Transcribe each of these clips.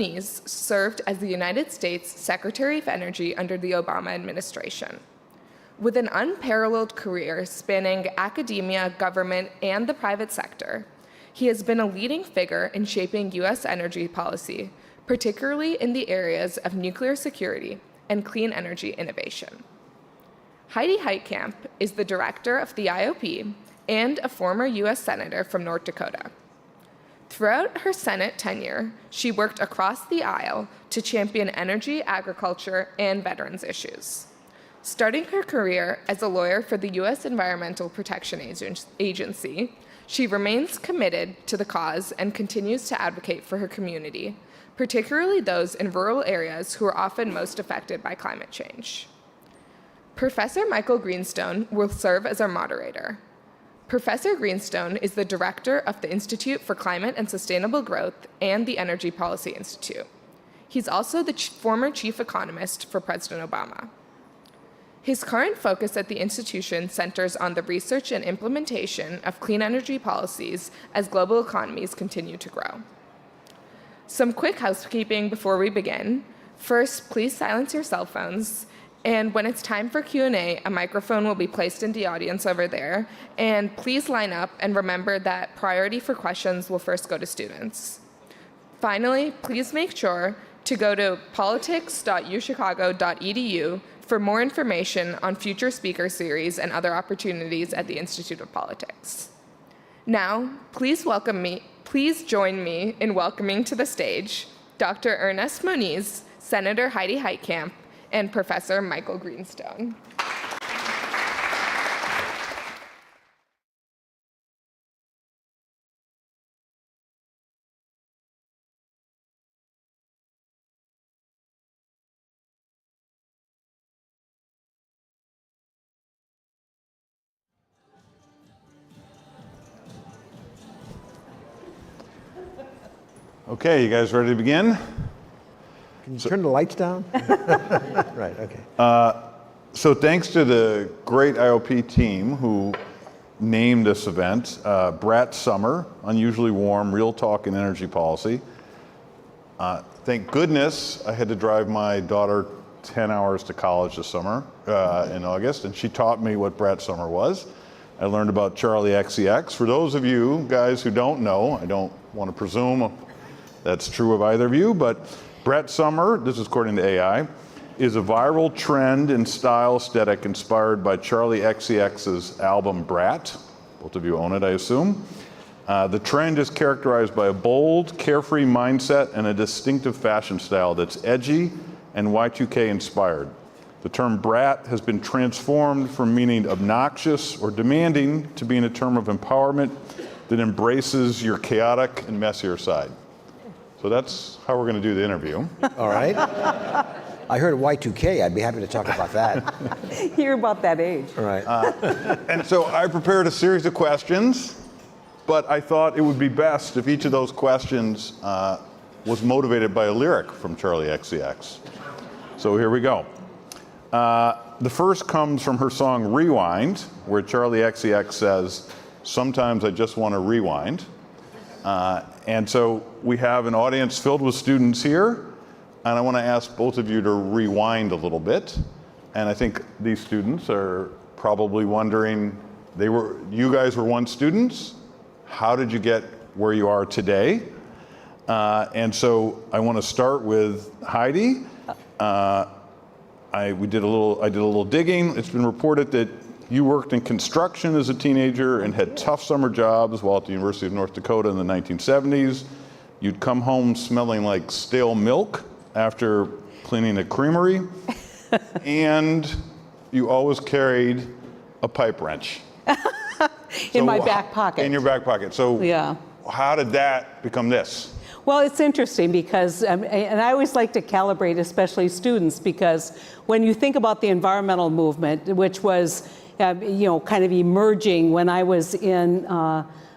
Moniz served as the United States Secretary of Energy under the Obama administration. With an unparalleled career spanning academia, government, and the private sector, he has been a leading figure in shaping U.S. energy policy, particularly in the areas of nuclear security and clean energy innovation. Heidi Heitkamp is the director of the IOP and a former U.S. Senator from North Dakota. Throughout her Senate tenure, she worked across the aisle to champion energy, agriculture, and veterans issues. Starting her career as a lawyer for the U.S. Environmental Protection Agency, she remains committed to the cause and continues to advocate for her community, particularly those in rural areas who are often most affected by climate change. Professor Michael Greenstone will serve as our moderator. Professor Greenstone is the director of the Institute for Climate and Sustainable Growth and the Energy Policy Institute. He's also the former chief economist for President Obama. His current focus at the institution centers on the research and implementation of clean energy policies as global economies continue to grow. Some quick housekeeping before we begin. First, please silence your cell phones. And when it's time for Q&A, a microphone will be placed in the audience over there. And please line up and remember that priority for questions will first go to students. Finally, please make sure to go to politics.uchicago.edu for more information on future speaker series and other opportunities at the Institute of Politics. Now, please join me in welcoming to the stage Dr. Ernest Moniz, Senator Heidi Heitkamp, and Professor Michael Greenstone. Okay, you guys ready to begin? Can you turn the lights down? Right, okay. So thanks to the great IOP team who named this event, Brat Summer, Unusually Warm, Real Talk in Energy Policy. Thank goodness I had to drive my daughter 10 hours to college this summer in August, and she taught me what Brat Summer was. I learned about Charlie XCX. For those of you guys who don't know, I don't want to presume that's true of either of you, but Brat Summer, this is according to AI, is a viral trend in style aesthetic inspired by Charlie XCX's album Brat. Both of you own it, I assume. The trend is characterized by a bold, carefree mindset and a distinctive fashion style that's edgy and Y2K inspired. The term brat has been transformed from meaning obnoxious or demanding to being a term of empowerment that embraces your chaotic and messier side. So that's how we're going to do the interview. All right. I heard Y2K. I'd be happy to talk about that. You're about that age. All right. And so I prepared a series of questions, but I thought it would be best if each of those questions was motivated by a lyric from Charlie XCX. So here we go. The first comes from her song Rewind, where Charlie XCX says, "Sometimes I just want to rewind." And so we have an audience filled with students here, and I want to ask both of you to rewind a little bit. And I think these students are probably wondering, you guys were once students, how did you get where you are today? And so I want to start with Heidi. I did a little digging. It's been reported that you worked in construction as a teenager and had tough summer jobs while at the University of North Dakota in the 1970s. You'd come home smelling like stale milk after cleaning a creamery, and you always carried a pipe wrench. In my back pocket. In your back pocket. So yeah. How did that become this? Well, it's interesting because, and I always like to calibrate, especially students, because when you think about the environmental movement, which was, kind of emerging when I was an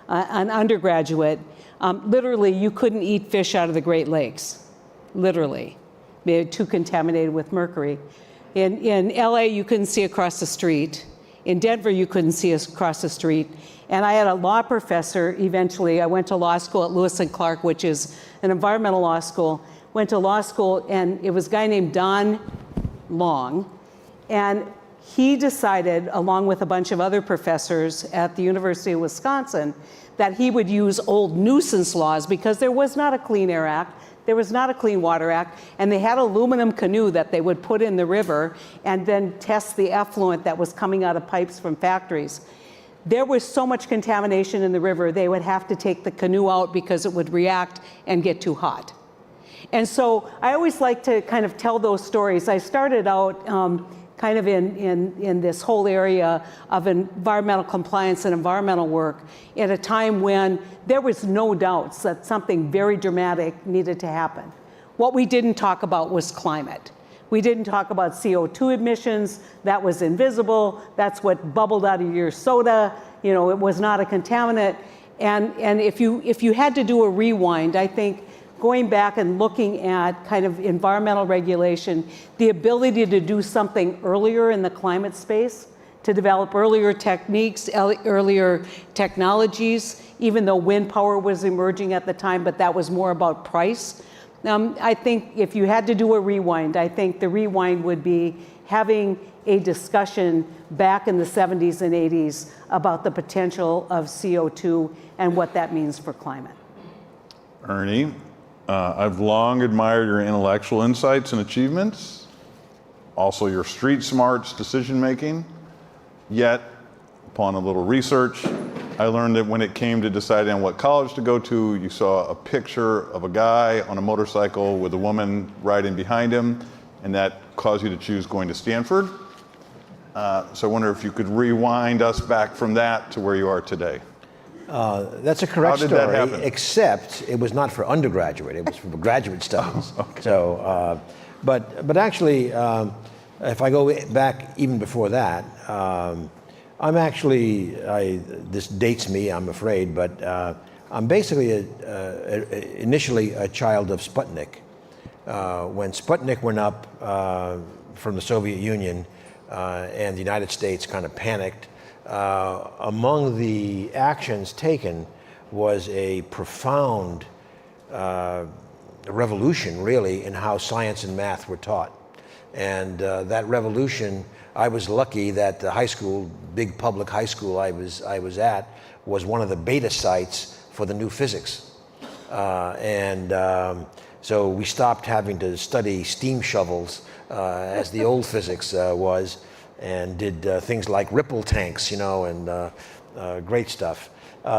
undergraduate, literally you couldn't eat fish out of the Great Lakes, literally. They were too contaminated with mercury. In LA, you couldn't see across the street. In Denver, you couldn't see us across the street. And I had a law professor, eventually, I went to law school at Lewis and Clark, which is an environmental law school, went to law school, and it was a guy named Don Long, and he decided, along with a bunch of other professors at the University of Wisconsin, that he would use old nuisance laws because there was not a Clean Air Act, there was not a Clean Water Act, and they had aluminum canoe that they would put in the river and then test the effluent that was coming out of pipes from factories. There was so much contamination in the river, they would have to take the canoe out because it would react and get too hot. And so I always like to kind of tell those stories. I started out kind of in this whole area of environmental compliance and environmental work at a time when there was no doubts that something very dramatic needed to happen. What we didn't talk about was climate. We didn't talk about CO2 emissions. That was invisible. That's what bubbled out of your soda. You know, it was not a contaminant. And if you had to do a rewind, I think going back and looking at kind of environmental regulation, the ability to do something earlier in the climate space, to develop earlier techniques, earlier technologies, even though wind power was emerging at the time, but that was more about price. I think if you had to do a rewind, I think the rewind would be having a discussion back in the 70s and 80s about the potential of CO2 and what that means for climate. Ernie, I've long admired your intellectual insights and achievements, also your street smarts decision making. Yet, upon a little research, I learned that when it came to deciding on what college to go to, you saw a picture of a guy on a motorcycle with a woman riding behind him, and that caused you to choose going to Stanford. So I wonder if you could rewind us back from that to where you are today. That's a correct How did that story, happen? except it was not for undergraduate, it was for graduate studies. Okay. So, but actually, if I go back even before that, I'm actually, this dates me, I'm afraid, but I'm basically initially a child of Sputnik. When Sputnik went up from the Soviet Union and the United States kind of panicked, among the actions taken was a profound revolution, really, in how science and math were taught. And that revolution, I was lucky that the high school, big public high school I was at, was one of the beta sites for the new physics. So we stopped having to study steam shovels as the old physics was, and did things like ripple tanks, you know, and great stuff.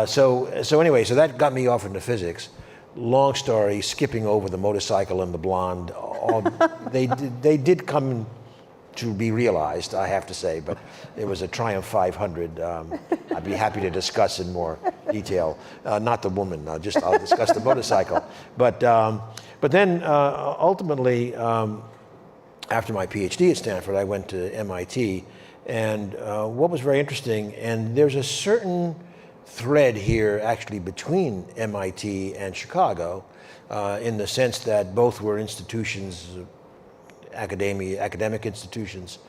So anyway, so that got me off into physics. Long story, skipping over the motorcycle and the blonde, they did come to be realized, I have to say, but it was a Triumph 500. I'd be happy to discuss in more detail. Not the woman, I'll discuss the motorcycle. But then ultimately, after my PhD at Stanford, I went to MIT, and what was very interesting, and there's a certain thread here actually between MIT and Chicago, in the sense that both were institutions, academic institutions,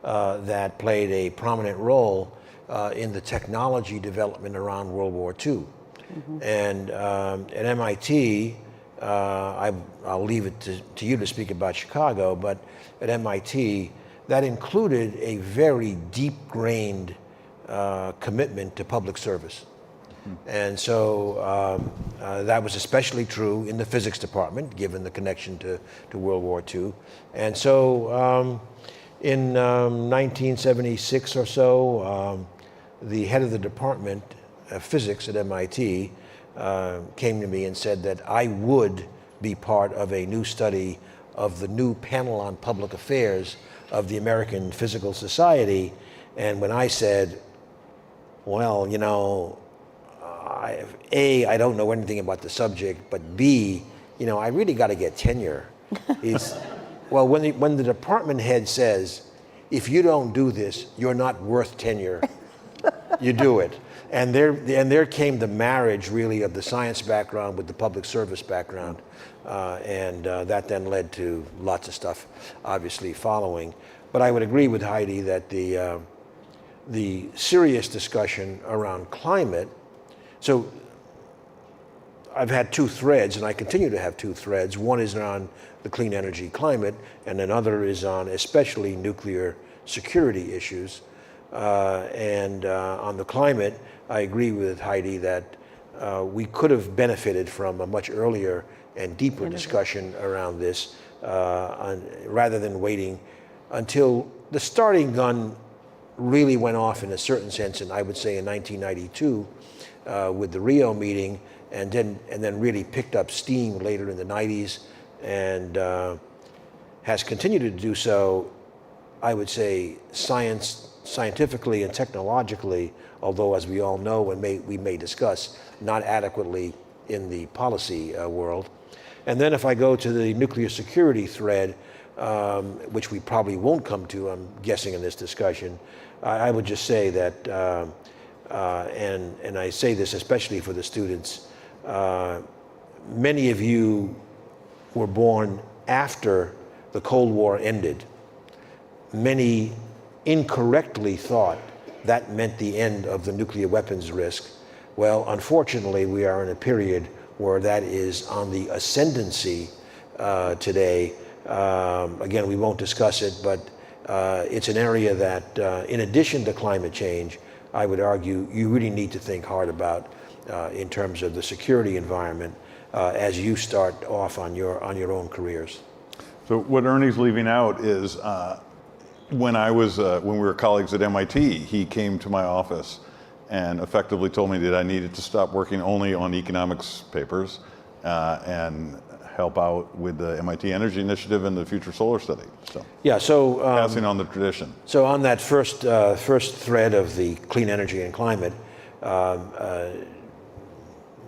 that played a prominent role in the technology development around World War II. Mm-hmm. And at MIT, I'll leave it to you to speak about Chicago, but at MIT, that included a very deep-grained commitment to public service. And so that was especially true in the physics department, given the connection to World War II. And so in 1976 or so, the head of the department of physics at MIT came to me and said that I would be part of a new study of the new panel on public affairs of the American Physical Society. And when I said, well, you know, I don't know anything about the subject, but B, you know, I really got to get tenure. Well, when the department head says, if you don't do this, you're not worth tenure, you do it. And there came the marriage, really, of the science background with the public service background. And that then led to lots of stuff, obviously, following. But I would agree with Heidi that the serious discussion around climate, so I've had two threads, and I continue to have two threads. One is on the clean energy climate, and another is on especially nuclear security issues. On the climate, I agree with Heidi that we could have benefited from a much earlier and deeper discussion around this rather than waiting until the starting gun really went off in a certain sense, and I would say in 1992 with the Rio meeting, and then really picked up steam later in the 90s, and has continued to do so, I would say, scientifically and technologically, although as we all know and we may discuss, not adequately in the policy world. And then if I go to the nuclear security thread, which we probably won't come to, I'm guessing, in this discussion, I would just say that, and I say this especially for the students, many of you were born after the Cold War ended. Many incorrectly thought that meant the end of the nuclear weapons risk. Well, unfortunately, we are in a period where that is on the ascendancy today. Again, we won't discuss it, but it's an area that, in addition to climate change, I would argue you really need to think hard about in terms of the security environment as you start off on your own careers. So what Ernie's leaving out is when we were colleagues at MIT, he came to my office and effectively told me that I needed to stop working only on economics papers and help out with the MIT Energy Initiative and the Future Solar Study. So yeah, so passing on the tradition. So on that first thread of the clean energy and climate,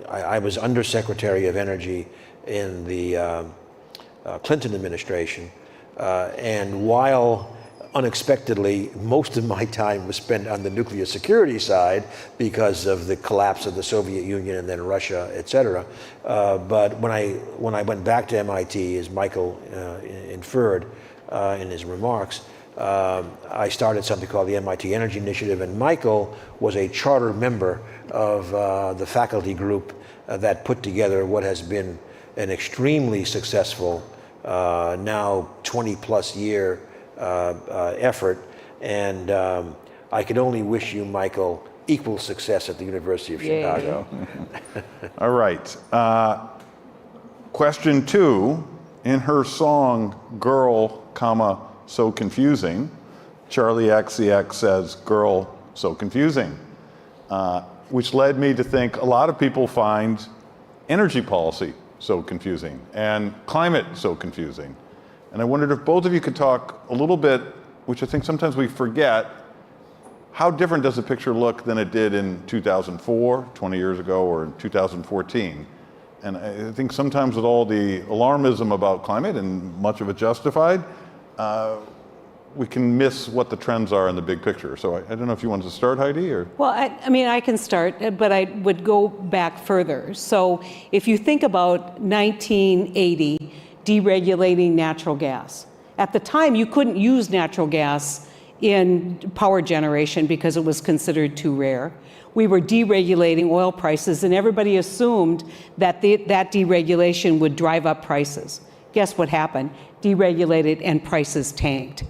I was Undersecretary of Energy in the Clinton administration, and while unexpectedly, most of my time was spent on the nuclear security side because of the collapse of the Soviet Union and then Russia, et cetera. But when I went back to MIT, as Michael inferred in his remarks, I started something called the MIT Energy Initiative, and Michael was a charter member of the faculty group that put together what has been an extremely successful, now 20-plus year effort, and I could only wish you, Michael, equal success at the University of Chicago. All right. Question 2, in her song, Girl, So Confusing, Charlie XCX says, girl, so confusing, which led me to think a lot of people find energy policy so confusing and climate so confusing. And I wondered if both of you could talk a little bit, which I think sometimes we forget, how different does the picture look than it did in 2004, 20 years ago, or in 2014? And I think sometimes with all the alarmism about climate, and much of it justified, we can miss what the trends are in the big picture. So I don't know if you wanted to start, Heidi, or? Well, I mean, I can start, but I would go back further. So if you think about 1980, deregulating natural gas. At the time, you couldn't use natural gas in power generation because it was considered too rare. We were deregulating oil prices, and everybody assumed that that deregulation would drive up prices. Guess what happened? Deregulated and prices tanked.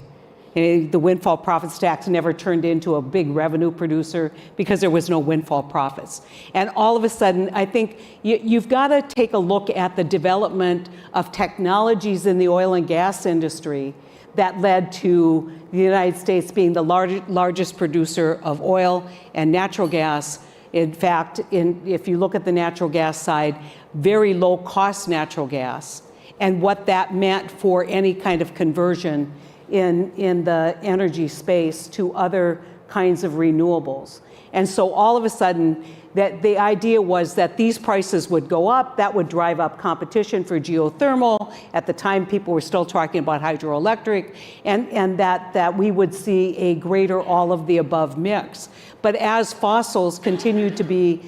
The windfall profits tax never turned into a big revenue producer because there was no windfall profits. And all of a sudden, I think you've got to take a look at the development of technologies in the oil and gas industry that led to the United States being the largest producer of oil and natural gas. In fact, if you look at the natural gas side, very low cost natural gas, and what that meant for any kind of conversion in the energy space to other kinds of renewables. And so all of a sudden, that the idea was that these prices would go up, that would drive up competition for geothermal. At the time, people were still talking about hydroelectric, and that we would see a greater all of the above mix. But as fossils continue to be,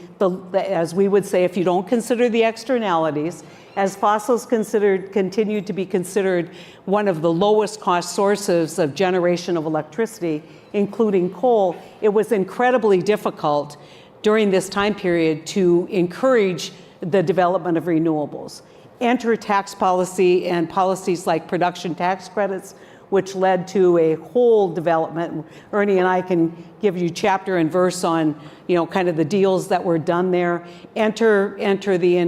as we would say, if you don't consider the externalities, as fossils continue to be considered one of the lowest cost sources of generation of electricity, including coal, it was incredibly difficult during this time period to encourage the development of renewables. Enter tax policy and policies like production tax credits, which led to a whole development. Ernie and I can give you chapter and verse on, kind of the deals that were done there. Enter the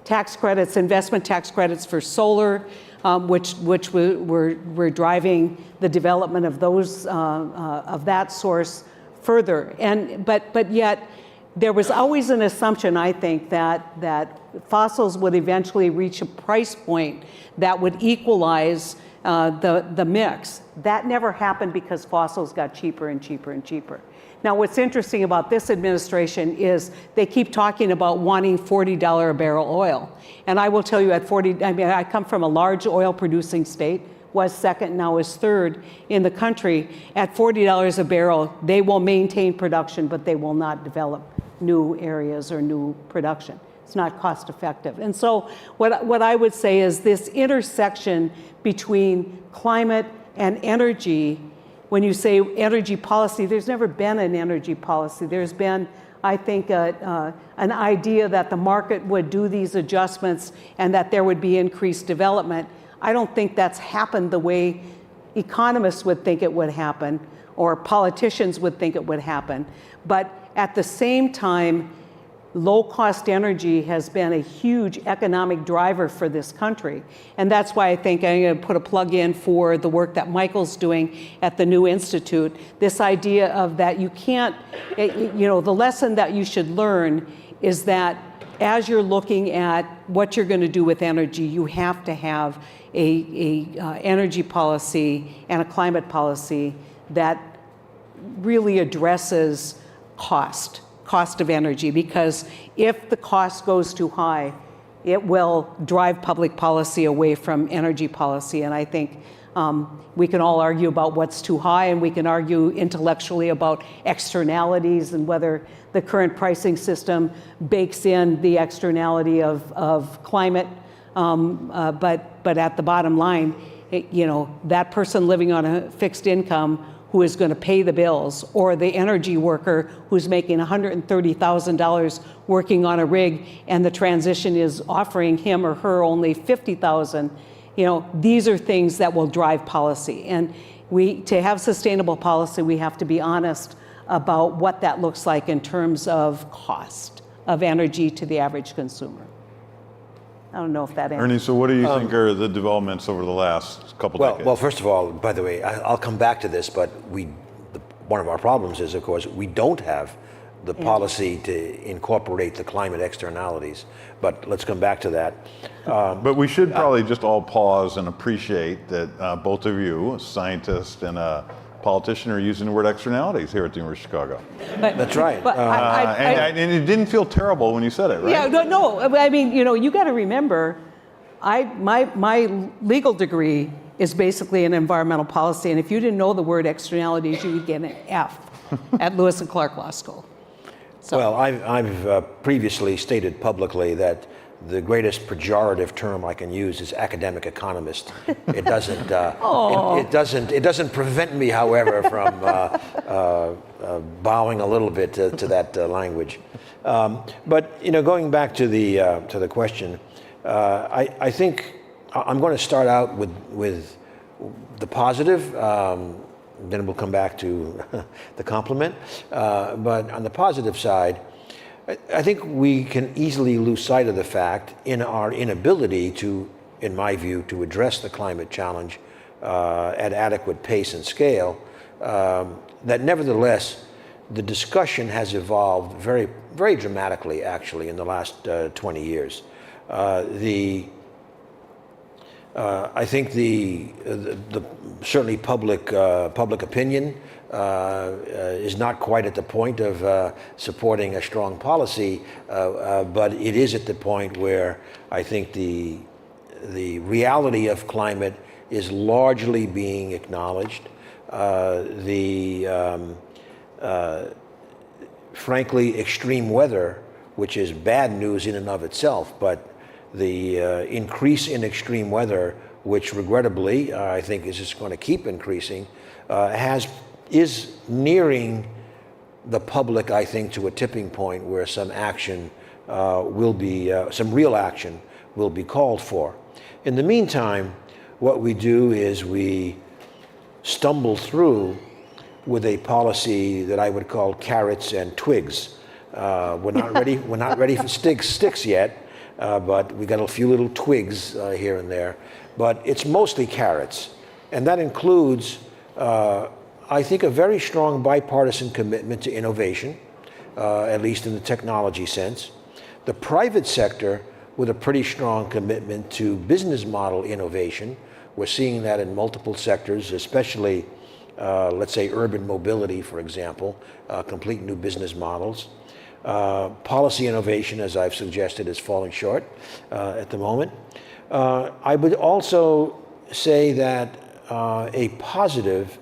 tax credits, investment tax credits for solar, which were driving the development of those of that source further. But yet there was always an assumption, I think, that fossils would eventually reach a price point that would equalize the mix. That never happened because fossils got cheaper and cheaper and cheaper. Now, what's interesting about this administration is they keep talking about wanting $40 a barrel oil. And I will tell you I come from a large oil producing state, was second, now is third in the country. At $40 a barrel, they will maintain production, but they will not develop new areas or new production. It's not cost effective. And so what I would say is this intersection between climate and energy, when you say energy policy, there's never been an energy policy. There's been, I think, an idea that the market would do these adjustments and that there would be increased development. I don't think that's happened the way economists would think it would happen or politicians would think it would happen. But at the same time, low-cost energy has been a huge economic driver for this country. And that's why I think I'm going to put a plug in for the work that Michael's doing at the New Institute. This idea of that you can't, the lesson that you should learn is that as you're looking at what you're going to do with energy, you have to have a energy policy and a climate policy that really addresses cost of energy, because if the cost goes too high, it will drive public policy away from energy policy. And I think we can all argue about what's too high, and we can argue intellectually about externalities and whether the current pricing system bakes in the externality of climate. But at the bottom line, that person living on a fixed income who is going to pay the bills, or the energy worker who's making $130,000 working on a rig and the transition is offering him or her only $50,000, these are things that will drive policy. And to have sustainable policy, we have to be honest about what that looks like in terms of cost of energy to the average consumer. I don't know if that answers. Ernie, so what do you think are the developments over the last couple decades? Well, first of all, by the way, I'll come back to this, but one of our problems is, of course, we don't have the policy to incorporate the climate externalities. But let's come back to that. But we should probably just all pause and appreciate that both of you, a scientist and a politician, are using the word externalities here at the University of Chicago. That's right. But and it didn't feel terrible when you said it, right? Yeah, no. I mean, you got to remember, my legal degree is basically in environmental policy, and if you didn't know the word externalities, you would get an F at Lewis and Clark Law School. So. Well, I've previously stated publicly that the greatest pejorative term I can use is academic economist. It doesn't. It doesn't prevent me, however, from bowing a little bit to that language. But going back to the question, I think I'm going to start out with the positive. Then we'll come back to the compliment. But on the positive side, I think we can easily lose sight of the fact in our inability to, in my view, to address the climate challenge at adequate pace and scale, that nevertheless, the discussion has evolved very, very dramatically, actually, in the last 20 years. I think the certainly public opinion is not quite at the point of supporting a strong policy, but it is at the point where I think the reality of climate is largely being acknowledged. Frankly, extreme weather, which is bad news in and of itself, but the increase in extreme weather, which regrettably I think is just going to keep increasing, is nearing the public, I think, to a tipping point where some action will be, some real action will be called for. In the meantime, what we do is we stumble through with a policy that I would call carrots and twigs. We're not ready. We're not ready for sticks yet, but we got a few little twigs here and there. But it's mostly carrots, and that includes, I think, a very strong bipartisan commitment to innovation, at least in the technology sense. The private sector with a pretty strong commitment to business model innovation. We're seeing that in multiple sectors, especially, let's say, urban mobility, for example, complete new business models. Policy innovation, as I've suggested, is falling short at the moment. I would also say that a positive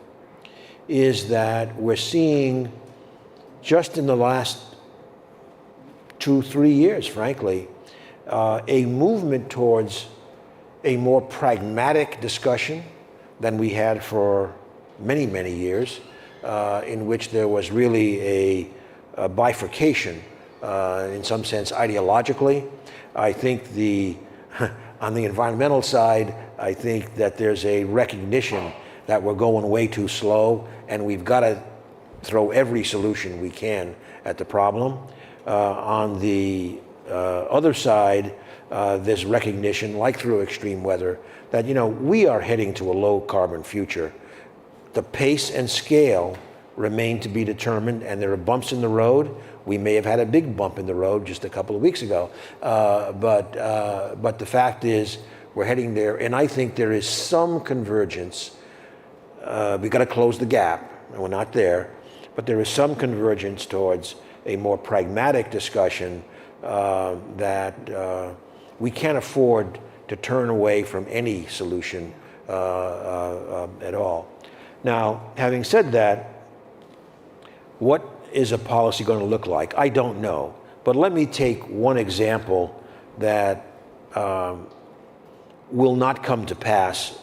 is that we're seeing, just in the last 2-3 years, frankly, a movement towards a more pragmatic discussion than we had for many, many years, in which there was really a bifurcation, in some sense, ideologically. I think on the environmental side, I think that there's a recognition that we're going way too slow, and we've got to throw every solution we can at the problem. On the other side, there's recognition, like through extreme weather, that we are heading to a low carbon future. The pace and scale remain to be determined, and there are bumps in the road. We may have had a big bump in the road just a couple of weeks ago, but the fact is we're heading there, and I think there is some convergence. We've got to close the gap, and we're not there, but there is some convergence towards a more pragmatic discussion that we can't afford to turn away from any solution at all. Now, having said that, what is a policy going to look like? I don't know. But let me take one example that will not come to pass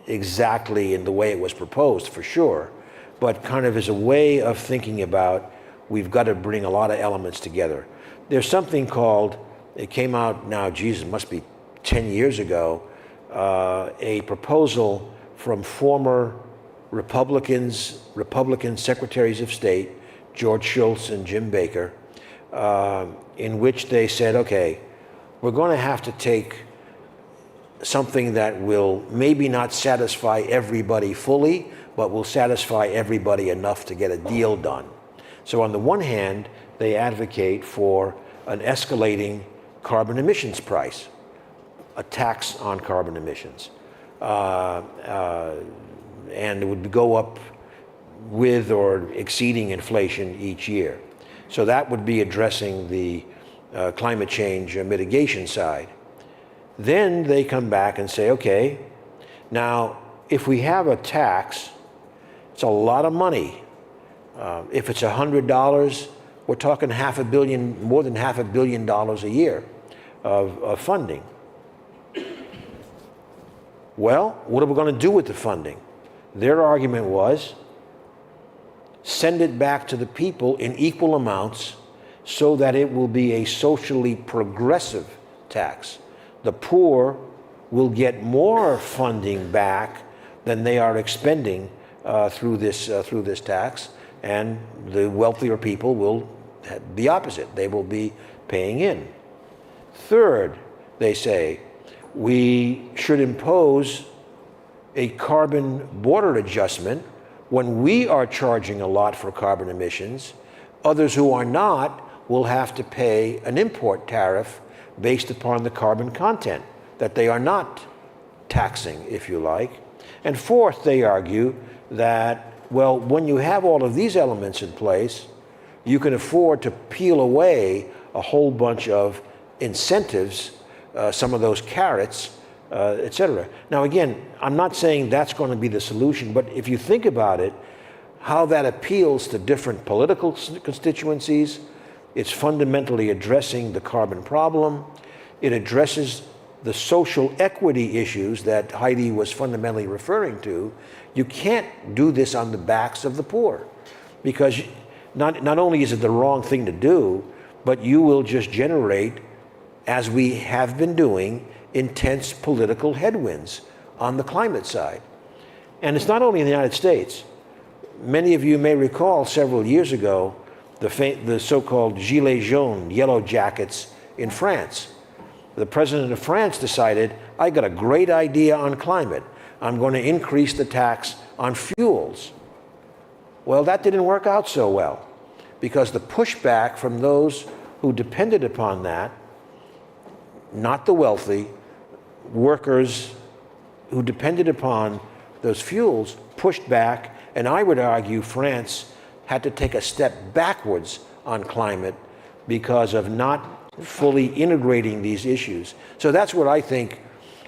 exactly in the way it was proposed, for sure, but kind of as a way of thinking about, we've got to bring a lot of elements together. There's something called, it came out now, geez, it must be 10 years ago, a proposal from former Republican secretaries of state, George Shultz and Jim Baker, in which they said, okay, we're going to have to take something that will maybe not satisfy everybody fully, but will satisfy everybody enough to get a deal done. So on the one hand, they advocate for an escalating carbon emissions price, a tax on carbon emissions. And it would go up with or exceeding inflation each year. So that would be addressing the climate change mitigation side. Then they come back and say, okay, now if we have a tax, it's a lot of money. If it's $100, we're talking more than $500 million a year of funding. Well, what are we going to do with the funding? Their argument was, send it back to the people in equal amounts so that it will be a socially progressive tax. The poor will get more funding back than they are expending through this tax, and the wealthier people will be opposite. They will be paying in. Third, they say, we should impose a carbon border adjustment when we are charging a lot for carbon emissions. Others who are not will have to pay an import tariff based upon the carbon content that they are not taxing, if you like. And fourth, they argue that, well, when you have all of these elements in place, you can afford to peel away a whole bunch of incentives, some of those carrots, et cetera. Now, again, I'm not saying that's going to be the solution, but if you think about it, how that appeals to different political constituencies, it's fundamentally addressing the carbon problem. It addresses the social equity issues that Heidi was fundamentally referring to. You can't do this on the backs of the poor, because not only is it the wrong thing to do, but you will just generate, as we have been doing, intense political headwinds on the climate side. And it's not only in the United States. Many of you may recall several years ago the so-called gilets jaunes, yellow jackets in France. The president of France decided, I got a great idea on climate. I'm going to increase the tax on fuels. Well, that didn't work out so well, because the pushback from those who depended upon that, not the wealthy, workers who depended upon those fuels, pushed back, and I would argue France had to take a step backwards on climate because of not fully integrating these issues. So that's what I think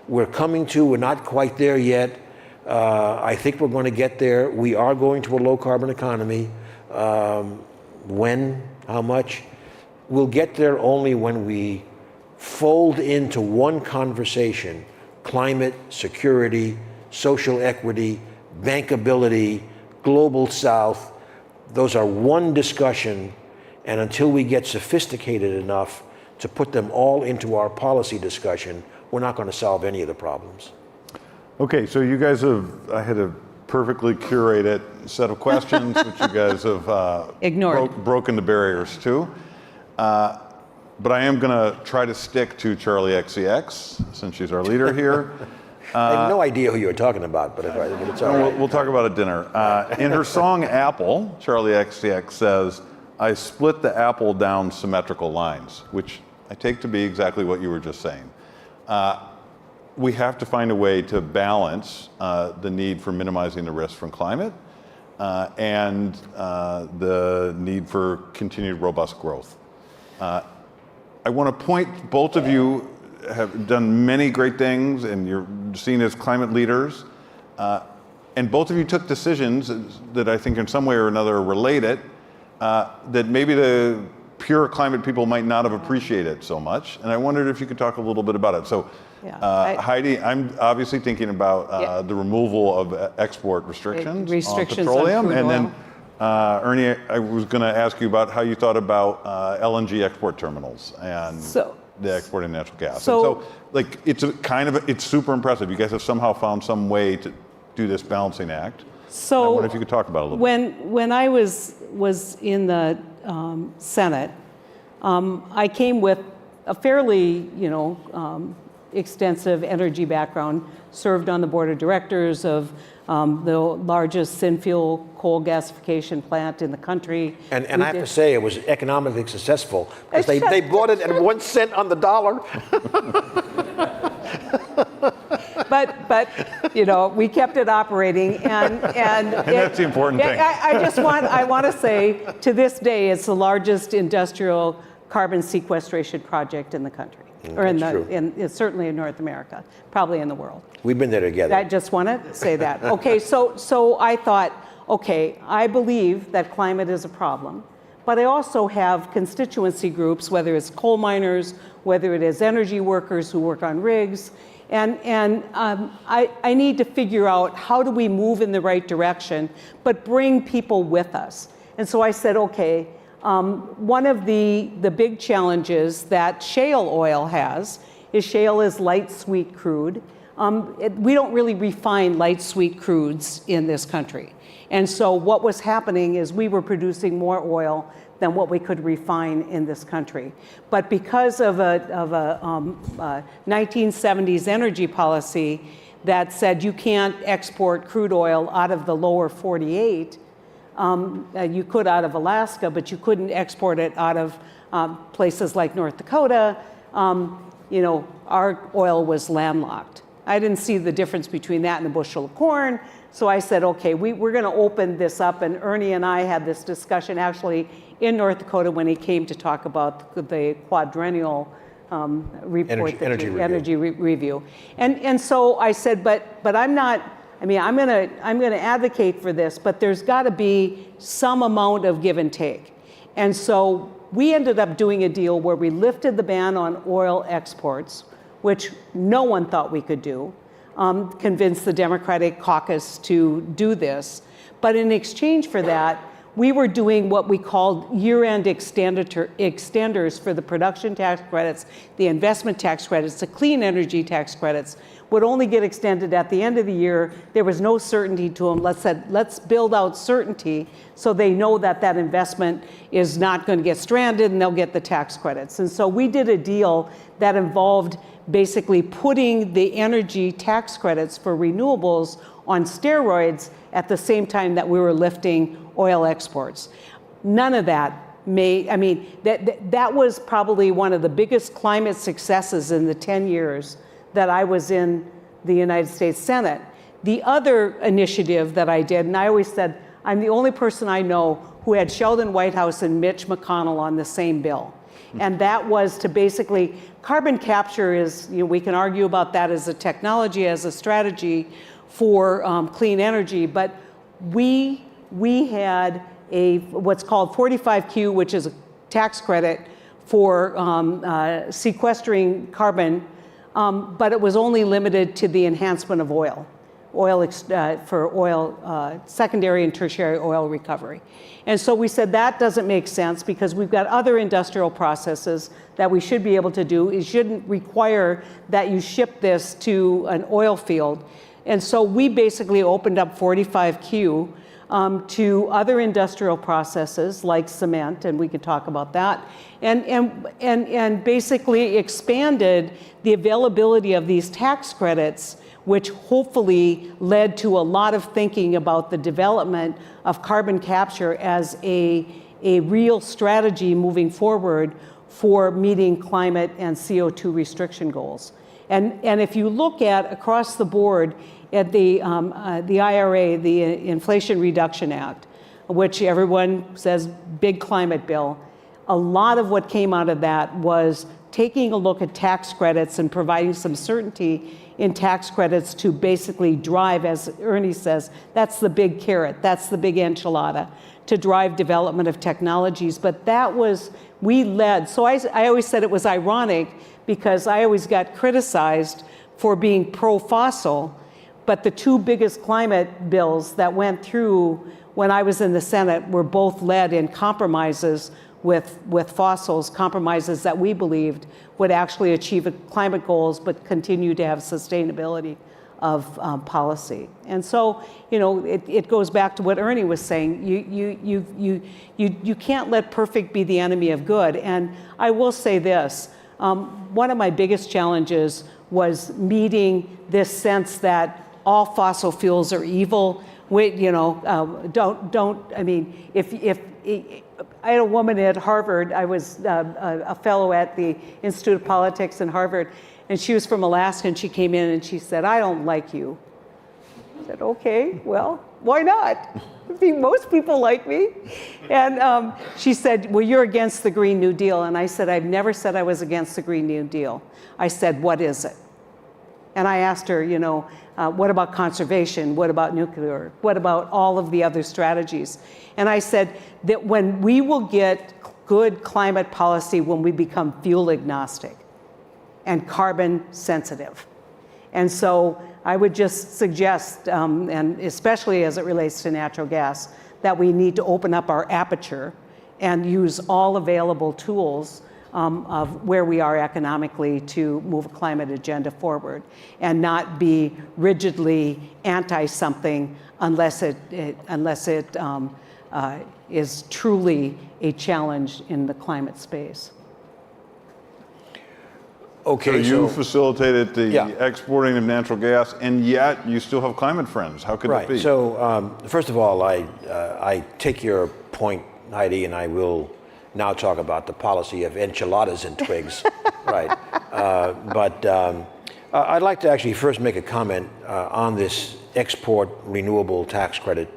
we're coming to. We're not quite there yet. I think we're going to get there. We are going to a low carbon economy. When, how much? We'll get there only when we fold into one conversation climate, security, social equity, bankability, global south. Those are one discussion, and until we get sophisticated enough to put them all into our policy discussion, we're not going to solve any of the problems. Okay, so you guys I had a perfectly curated set of questions, which you guys have Ignored. broken the barriers to. But I am going to try to stick to Charlie XCX, since she's our leader here. I have no idea who you were talking about, but it's all right. We'll talk about it at dinner. In her song Apple, Charlie XCX says, I split the apple down symmetrical lines, which I take to be exactly what you were just saying. We have to find a way to balance the need for minimizing the risk from climate and the need for continued robust growth. I want to point, both of you have done many great things and you're seen as climate leaders. And both of you took decisions that I think in some way or another are related that maybe the pure climate people might not have appreciated so much. And I wondered if you could talk a little bit about it. So Heidi, I'm obviously thinking about the removal of export restrictions on petroleum. On and then Ernie, I was going to ask you about how you thought about LNG export terminals and the exporting natural gas. So like, it's super impressive. You guys have somehow found some way to do this balancing act. So I wonder if you could talk about it a little bit. When I was in the Senate, I came with a fairly, extensive energy background, served on the board of directors of the largest syn-fuel coal gasification plant in the country. And I have to say, it was economically successful, because they bought it at 1 cent on the dollar. But we kept it operating, and that's the important thing. I want to say, to this day, it's the largest industrial carbon sequestration project in the country, or it's certainly in North America, probably in the world. We've been there together. I just want to say that. Okay, so I thought, okay, I believe that climate is a problem, but I also have constituency groups, whether it's coal miners, whether it is energy workers who work on rigs, and I need to figure out how do we move in the right direction, but bring people with us. And so I said, okay, one of the big challenges that shale oil has is shale is light sweet crude. We don't really refine light sweet crudes in this country. And so what was happening is we were producing more oil than what we could refine in this country. But because of a 1970s energy policy that said you can't export crude oil out of the lower 48, you could out of Alaska, but you couldn't export it out of places like North Dakota. Our oil was landlocked. I didn't see the difference between that and a bushel of corn. So I said, okay, we're going to open this up. And Ernie and I had this discussion actually in North Dakota when he came to talk about the quadrennial report, energy review. And so I said, but I'm not. I mean, I'm going to advocate for this, but there's got to be some amount of give and take. And so we ended up doing a deal where we lifted the ban on oil exports, which no one thought we could do, convinced the Democratic caucus to do this. But in exchange for that, we were doing what we called year-end extenders for the production tax credits, the investment tax credits, the clean energy tax credits, would only get extended at the end of the year. There was no certainty to them. Let's build out certainty so they know that that investment is not going to get stranded and they'll get the tax credits. And so we did a deal that involved basically putting the energy tax credits for renewables on steroids at the same time that we were lifting oil exports. None of that that was probably one of the biggest climate successes in the 10 years that I was in the United States Senate. The other initiative that I did, and I always said, I'm the only person I know who had Sheldon Whitehouse and Mitch McConnell on the same bill. And that was to basically, carbon capture is, we can argue about that as a technology, as a strategy for clean energy, but we had what's called 45Q, which is a tax credit for sequestering carbon, but it was only limited to the enhancement of oil secondary and tertiary oil recovery. And so we said that doesn't make sense because we've got other industrial processes that we should be able to do. It shouldn't require that you ship this to an oil field. And so we basically opened up 45Q to other industrial processes like cement, and we could talk about that, and basically expanded the availability of these tax credits, which hopefully led to a lot of thinking about the development of carbon capture as a real strategy moving forward for meeting climate and CO2 restriction goals. And if you look at across the board at the IRA, the Inflation Reduction Act, which everyone says big climate bill, a lot of what came out of that was taking a look at tax credits and providing some certainty in tax credits to basically drive, as Ernie says, that's the big carrot, that's the big enchilada, to drive development of technologies. But that was, we led. So I always said it was ironic because I always got criticized for being pro-fossil, but the two biggest climate bills that went through when I was in the Senate were both led in compromises with fossils, compromises that we believed would actually achieve climate goals but continue to have sustainability of policy. And so, it goes back to what Ernie was saying. You can't let perfect be the enemy of good. And I will say this, one of my biggest challenges was meeting this sense that all fossil fuels are evil. If I had a woman at Harvard, I was a fellow at the Institute of Politics in Harvard, and she was from Alaska, and she came in and she said, I don't like you. I said, okay, well, why not? I think most people like me. And she said, well, you're against the Green New Deal. And I said, I've never said I was against the Green New Deal. I said, what is it? And I asked her, what about conservation? What about nuclear? What about all of the other strategies? And I said that when we will get good climate policy when we become fuel agnostic and carbon sensitive. And so I would just suggest, and especially as it relates to natural gas, that we need to open up our aperture and use all available tools of where we are economically to move a climate agenda forward and not be rigidly anti-something unless it is truly a challenge in the climate space. Okay, so you facilitated the yeah. exporting of natural gas, and yet you still have climate friends. How could that be? So first of all, I take your point, Heidi, and I will now talk about the policy of enchiladas and twigs, right? But I'd like to actually first make a comment on this export renewable tax credit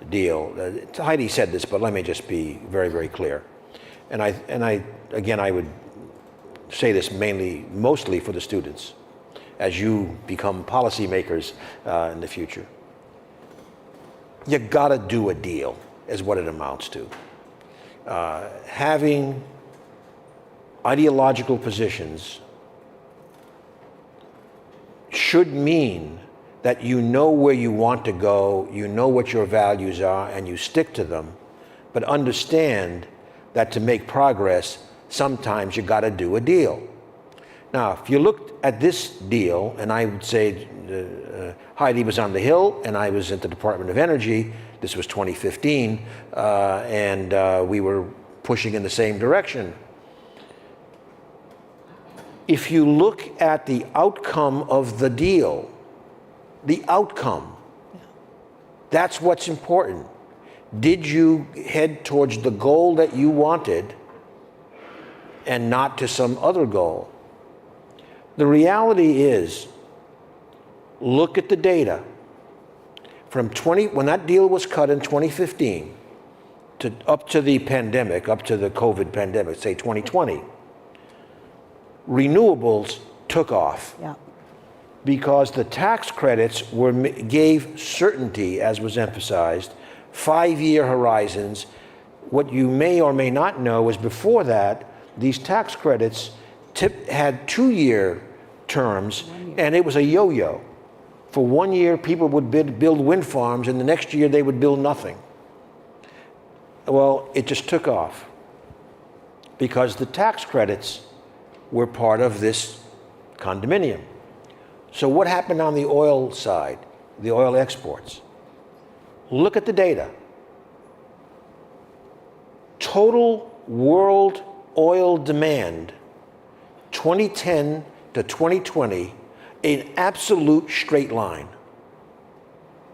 deal. Heidi said this, but let me just be very, very clear. And I would say this mostly for the students, as you become policymakers in the future. You gotta do a deal, is what it amounts to. Having ideological positions should mean that you know where you want to go, you know what your values are, and you stick to them, but understand that to make progress, sometimes you got to do a deal. Now, if you looked at this deal, and I would say Heidi was on the Hill and I was at the Department of Energy, this was 2015, and we were pushing in the same direction. If you look at the outcome of the deal, the outcome, that's what's important. Did you head towards the goal that you wanted and not to some other goal? The reality is, look at the data. From when that deal was cut in 2015 up to the pandemic, up to the COVID pandemic, say 2020, renewables took off. Yeah. Because the tax credits gave certainty, as was emphasized, 5-year horizons. What you may or may not know is before that, these tax credits had 2-year terms, and it was a yo-yo. For 1 year, people would build wind farms, and the next year they would build nothing. Well, it just took off because the tax credits were part of this condominium. So what happened on the oil side, the oil exports? Look at the data. Total world oil demand, 2010 to 2020, an absolute straight line.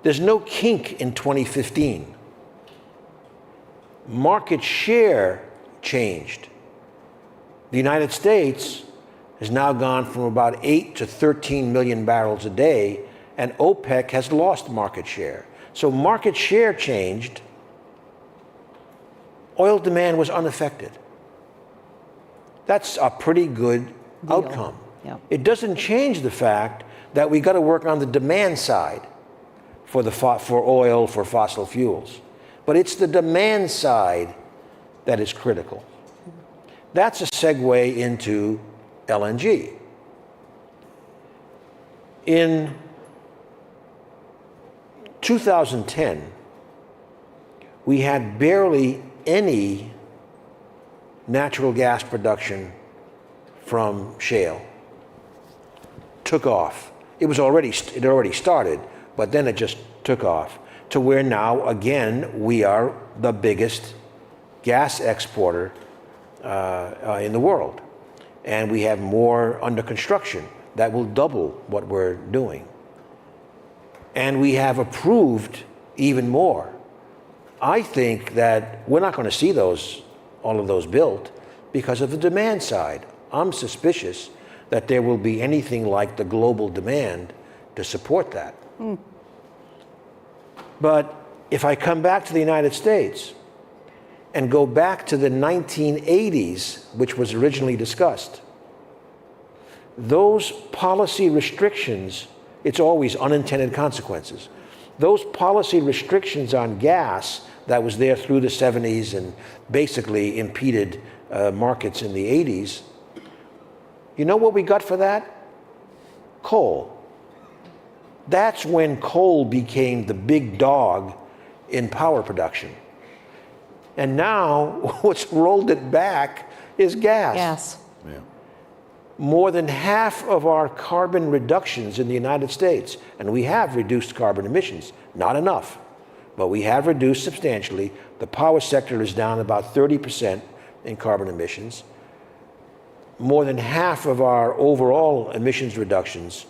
There's no kink in 2015. Market share changed. The United States has now gone from about 8 to 13 million barrels a day, and OPEC has lost market share. So market share changed. Oil demand was unaffected. That's a pretty good outcome. Yeah. It doesn't change the fact that we got to work on the demand side for oil, for fossil fuels. But it's the demand side that is critical. That's a segue into LNG. In 2010, we had barely any natural gas production from shale. Took off. It already started, but then it just took off to where now, again, we are the biggest gas exporter in the world. And we have more under construction that will double what we're doing. And we have approved even more. I think that we're not going to see all of those built because of the demand side. I'm suspicious that there will be anything like the global demand to support that. But if I come back to the United States and go back to the 1980s, which was originally discussed, those policy restrictions, it's always unintended consequences. Those policy restrictions on gas that was there through the 70s and basically impeded markets in the 80s, you know what we got for that? Coal. That's when coal became the big dog in power production. And now what's rolled it back is gas. Gas. Yeah. More than half of our carbon reductions in the United States, and we have reduced carbon emissions, not enough, but we have reduced substantially. The power sector is down about 30% in carbon emissions. More than half of our overall emissions reductions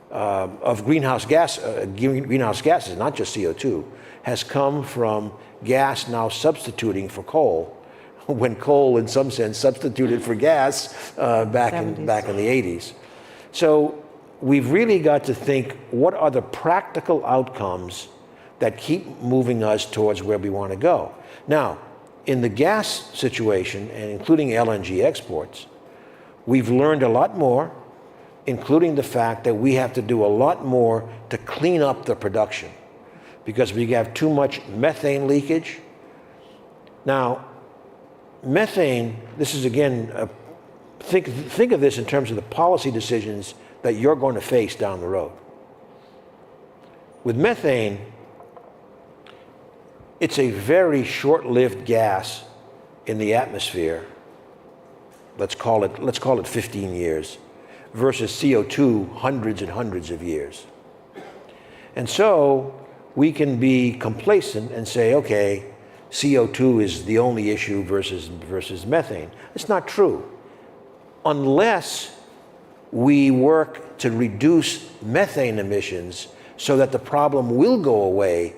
of greenhouse gases, not just CO2, has come from gas now substituting for coal, when coal, in some sense, substituted for gas back in the 80s. So we've really got to think, what are the practical outcomes that keep moving us towards where we want to go? Now, in the gas situation, and including LNG exports, we've learned a lot more, including the fact that we have to do a lot more to clean up the production because we have too much methane leakage. Now, methane, this is again, think of this in terms of the policy decisions that you're going to face down the road. With methane, it's a very short-lived gas in the atmosphere. Let's call it 15 years, versus CO2 hundreds and hundreds of years. And so we can be complacent and say, okay, CO2 is the only issue versus methane. It's not true. Unless we work to reduce methane emissions so that the problem will go away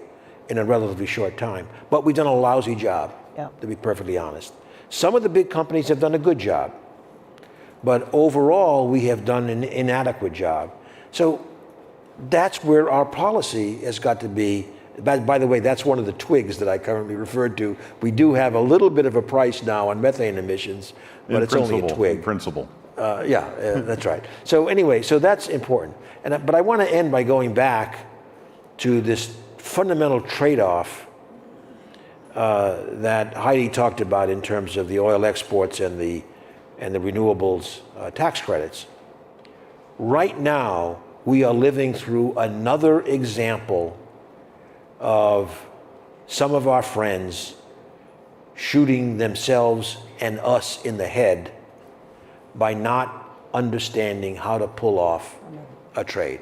in a relatively short time. But we've done a lousy job, to be perfectly honest. Some of the big companies have done a good job, but overall we have done an inadequate job. So that's where our policy has got to be. By the way, that's one of the twigs that I currently referred to. We do have a little bit of a price now on methane emissions, but it's only a twig. In principle. That's right. So anyway, so that's important. But I want to end by going back to this fundamental trade-off that Heidi talked about in terms of the oil exports and the renewables tax credits. Right now, we are living through another example of some of our friends shooting themselves and us in the head by not understanding how to pull off a trade.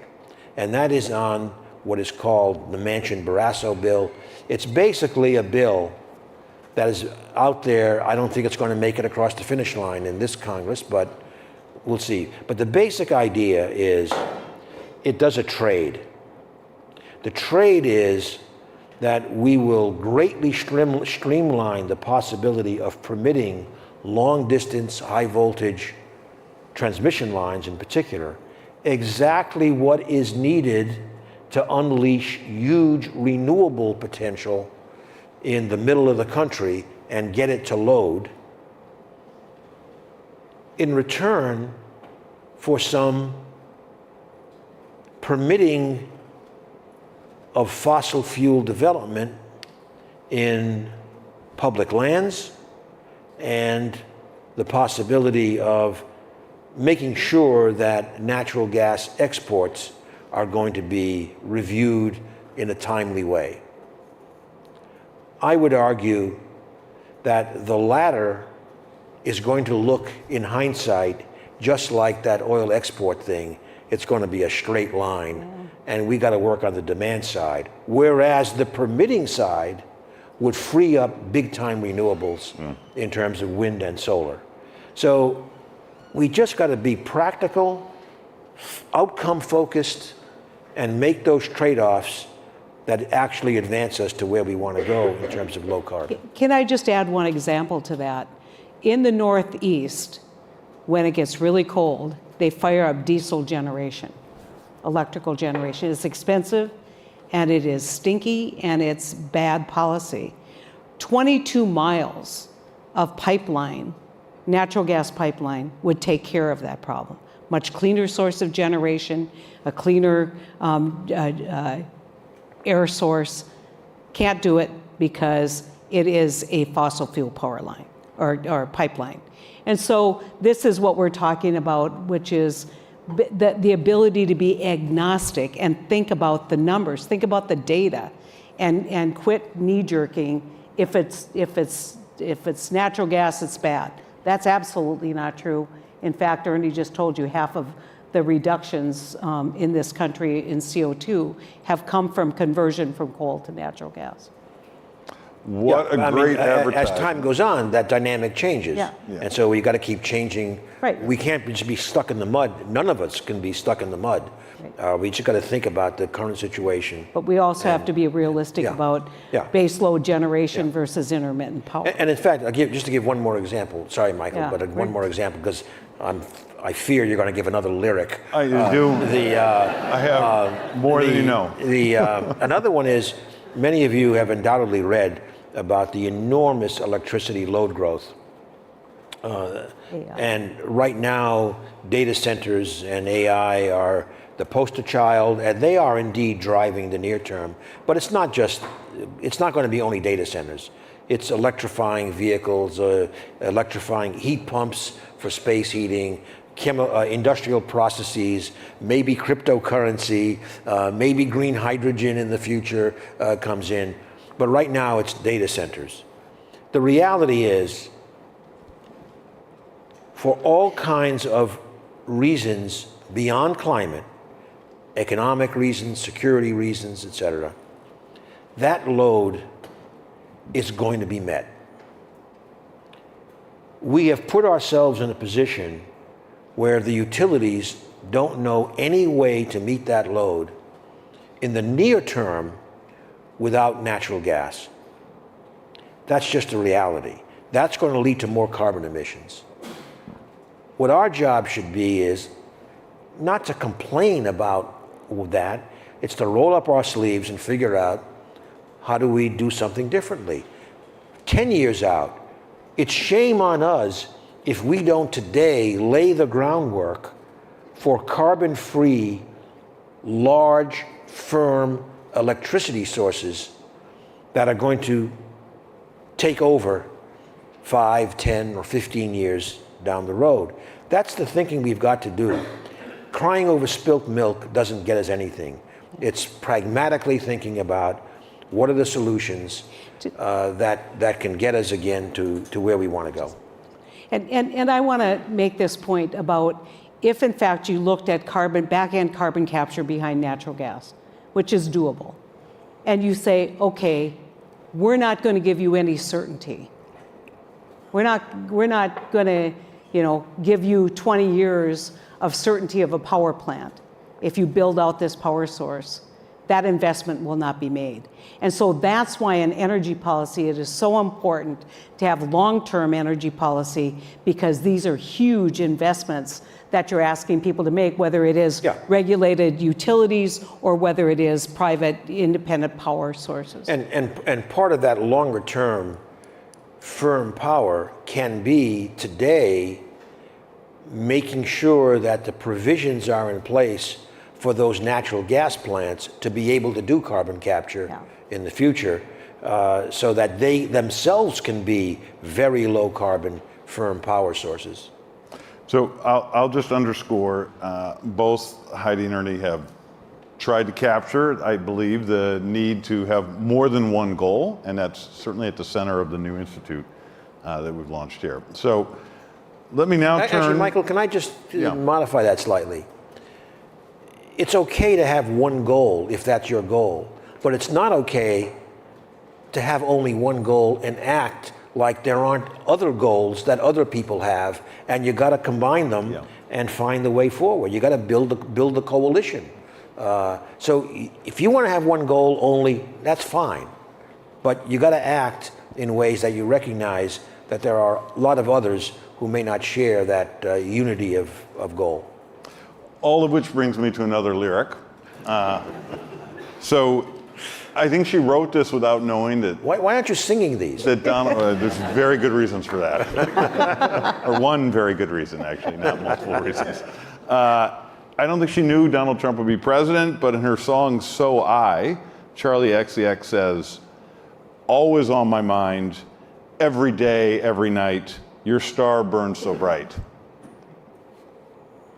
And that is on what is called the Manchin-Barrasso bill. It's basically a bill that is out there. I don't think it's going to make it across the finish line in this Congress, but we'll see. But the basic idea is it does a trade. The trade is that we will greatly streamline the possibility of permitting long-distance, high-voltage transmission lines in particular, exactly what is needed to unleash huge renewable potential in the middle of the country and get it to load in return for some permitting of fossil fuel development in public lands and the possibility of making sure that natural gas exports are going to be reviewed in a timely way. I would argue that the latter is going to look, in hindsight, just like that oil export thing. It's going to be a straight line, and we got to work on the demand side. Whereas the permitting side would free up big-time renewables in terms of wind and solar. So we just got to be practical, outcome-focused, and make those trade-offs that actually advance us to where we want to go in terms of low carbon. Can I just add one example to that? In the Northeast, when it gets really cold, they fire up diesel generation, electrical generation. It's expensive, and it is stinky, and it's bad policy. 22 miles of pipeline, natural gas pipeline, would take care of that problem. Much cleaner source of generation, a cleaner air source. Can't do it because it is a fossil fuel power line or pipeline. And so this is what we're talking about, which is the ability to be agnostic and think about the numbers, think about the data, and quit knee-jerking. If it's natural gas, it's bad. That's absolutely not true. In fact, Ernie just told you half of the reductions in this country in CO2 have come from conversion from coal to natural gas. What a great advertisement. As time goes on, that dynamic changes. Yeah. And so we got to keep changing. Right. We can't just be stuck in the mud. None of us can be stuck in the mud. Right. We just got to think about the current situation. But we also have to be realistic about base load generation versus intermittent power. And in fact, just to give one more example. Sorry, Michael, but one more example, because I fear you're going to give another lyric. I do. I have more than you know. Another one is, many of you have undoubtedly read about the enormous electricity load growth. And right now, data centers and AI are the poster child, and they are indeed driving the near term. But it's not going to be only data centers. It's electrifying vehicles, electrifying heat pumps for space heating, industrial processes, maybe cryptocurrency, maybe green hydrogen in the future comes in. but right now it's data centers. The reality is, for all kinds of reasons beyond climate, economic reasons, security reasons, etc., that load is going to be met. We have put ourselves in a position where the utilities don't know any way to meet that load in the near term without natural gas. That's just a reality. That's going to lead to more carbon emissions. What our job should be is not to complain about that, it's to roll up our sleeves and figure out how do we do something differently. 10 years out, it's shame on us if we don't today lay the groundwork for carbon-free, large, firm electricity sources that are going to take over 5, 10, or 15 years down the road. That's the thinking we've got to do. Crying over spilt milk doesn't get us anything. It's pragmatically thinking about what are the solutions that can get us again to where we want to go. And I want to make this point about if in fact you looked at back-end carbon capture behind natural gas, which is doable, and you say, okay, we're not going to give you any certainty. We're not going to, give you 20 years of certainty of a power plant. If you build out this power source, that investment will not be made. And so that's why in energy policy, it is so important to have long-term energy policy, because these are huge investments that you're asking people to make, whether it is regulated utilities or whether it is private independent power sources. And part of that longer term firm power can be today making sure that the provisions are in place for those natural gas plants to be able to do carbon capture in the future, so that they themselves can be very low carbon firm power sources. So I'll just underscore, both Heidi and Ernie have tried to capture, I believe, the need to have more than one goal, and that's certainly at the center of the new institute that we've launched here. So let me now turn... Actually, Michael, can I just modify that slightly? It's okay to have one goal if that's your goal, but it's not okay to have only one goal and act like there aren't other goals that other people have, and you got to combine them and find the way forward. You got to build a coalition. So if you want to have one goal only, that's fine, but you got to act in ways that you recognize that there are a lot of others who may not share that unity of goal. All of which brings me to another lyric. So I think she wrote this without knowing that... Why aren't you singing these? That Donald, there's very good reasons for that. Or one very good reason, actually, not multiple reasons. I don't think she knew Donald Trump would be president, but in her song So I, Charlie XCX says, always on my mind, every day, every night, your star burns so bright.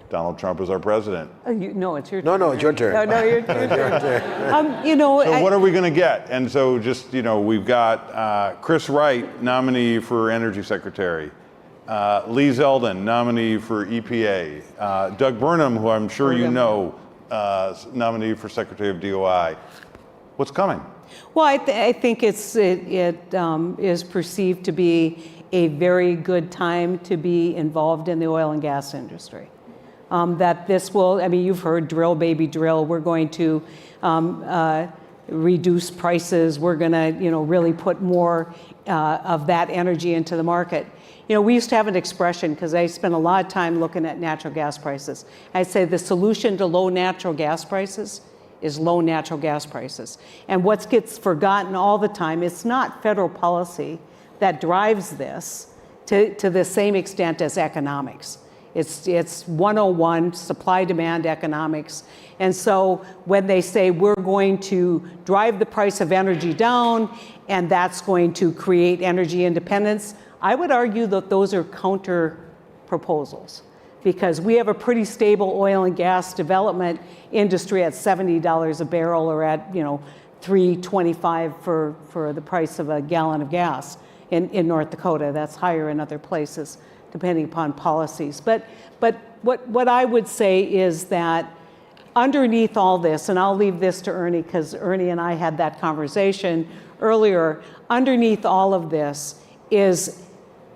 Donald Trump is our president. No, it's your turn. No, it's your turn. No, your turn. So what are we going to get? And so just, we've got Chris Wright, nominee for Energy Secretary. Lee Zeldin, nominee for EPA. Doug Burnham, who I'm sure you know, nominee for Secretary of DOI. What's coming? Well, I think it is perceived to be a very good time to be involved in the oil and gas industry. That this will, you've heard drill, baby, drill. We're going to reduce prices. We're going to, really put more of that energy into the market. We used to have an expression, because I spent a lot of time looking at natural gas prices. I'd say the solution to low natural gas prices is low natural gas prices. And what gets forgotten all the time, it's not federal policy that drives this to the same extent as economics. It's 101, supply-demand economics. And so when they say we're going to drive the price of energy down and that's going to create energy independence, I would argue that those are counter proposals, because we have a pretty stable oil and gas development industry at $70 a barrel or at, $3.25 for the price of a gallon of gas in North Dakota. That's higher in other places, depending upon policies. But what I would say is that underneath all this, and I'll leave this to Ernie because Ernie and I had that conversation earlier, underneath all of this is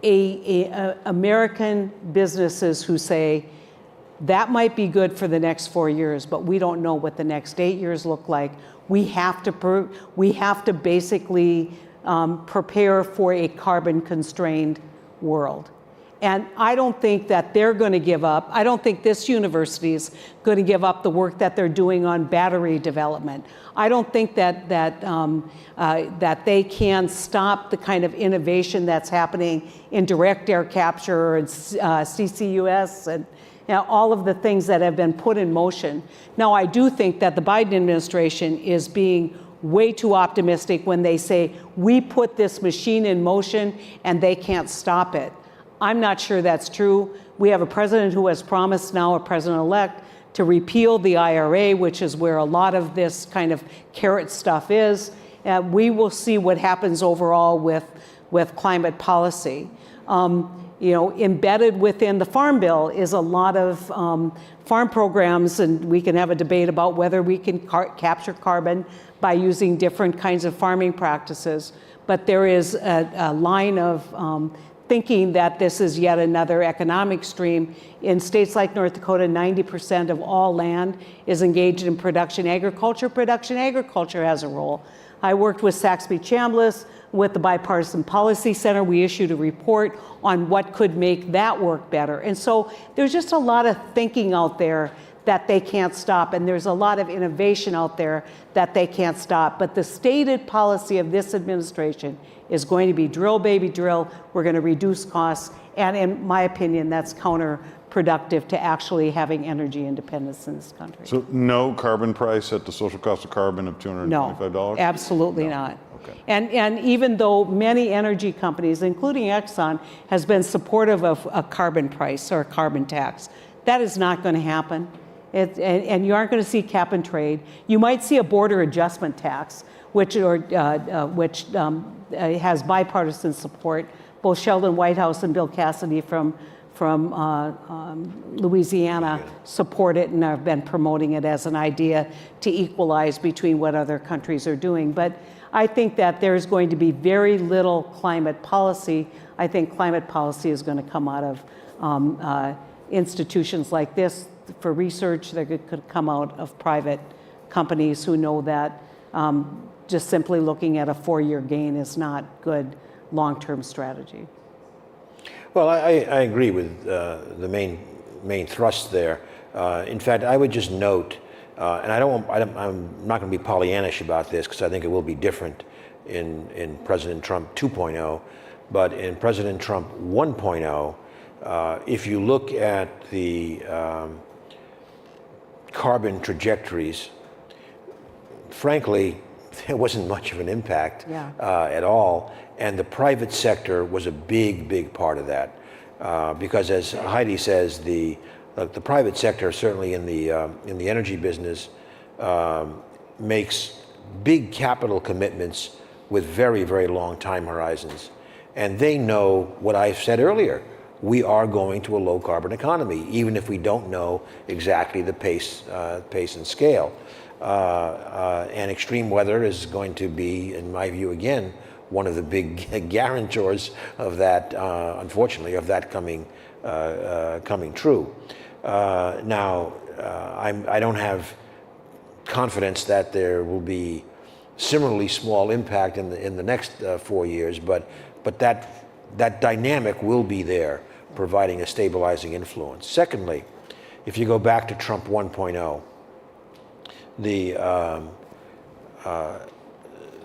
American businesses who say, that might be good for the next 4 years, but we don't know what the next 8 years look like. We have to basically prepare for a carbon-constrained world. And I don't think that they're going to give up. I don't think this university is going to give up the work that they're doing on battery development. I don't think that they can stop the kind of innovation that's happening in direct air capture and CCUS and all of the things that have been put in motion. Now, I do think that the Biden administration is being way too optimistic when they say, we put this machine in motion and they can't stop it. I'm not sure that's true. We have a president who has promised now, a president-elect, to repeal the IRA, which is where a lot of this kind of carrot stuff is. We will see what happens overall with climate policy. Embedded within the Farm Bill is a lot of farm programs, and we can have a debate about whether we can capture carbon by using different kinds of farming practices. But there is a line of thinking that this is yet another economic stream. In states like North Dakota, 90% of all land is engaged in production agriculture. Production agriculture has a role. I worked with Saxby-Chambliss with the Bipartisan Policy Center. We issued a report on what could make that work better. And so there's just a lot of thinking out there that they can't stop, and there's a lot of innovation out there that they can't stop. But the stated policy of this administration is going to be drill, baby, drill. We're going to reduce costs, and in my opinion, that's counterproductive to actually having energy independence in this country. So no carbon price at the social cost of carbon of $225? No, absolutely not. Okay. And even though many energy companies, including Exxon, has been supportive of a carbon price or a carbon tax, that is not going to happen. And you aren't going to see cap and trade. You might see a border adjustment tax, which has bipartisan support. Both Sheldon Whitehouse and Bill Cassidy from Louisiana support it and have been promoting it as an idea to equalize between what other countries are doing. But I think that there's going to be very little climate policy. I think climate policy is going to come out of institutions like this for research that could come out of private companies who know that just simply looking at a 4-year gain is not good long-term strategy. Well, I agree with the main thrust there. In fact, I would just note, and I'm not going to be Pollyannish about this because I think it will be different in President Trump 2.0, but in President Trump 1.0, if you look at the carbon trajectories, frankly, there wasn't much of an impact at all. And the private sector was a big part of that. Because as Heidi says, the private sector, certainly in the energy business, makes big capital commitments with very long time horizons. And they know what I said earlier. We are going to a low carbon economy, even if we don't know exactly the pace and scale. And extreme weather is going to be, in my view, again, one of the big guarantors of that, unfortunately, of that coming true. Now, I don't have confidence that there will be similarly small impact in the next 4 years, but that dynamic will be there, providing a stabilizing influence. Secondly, if you go back to Trump 1.0,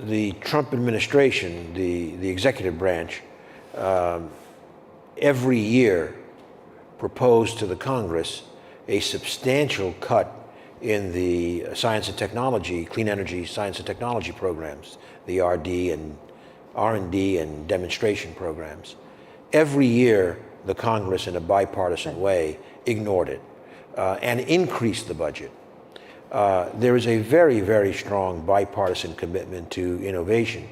the Trump administration, the executive branch, every year proposed to the Congress a substantial cut in the science and technology, clean energy science and technology programs, the R&D and demonstration programs. Every year, the Congress, in a bipartisan way, ignored it and increased the budget. there is a very, very strong bipartisan commitment to innovation.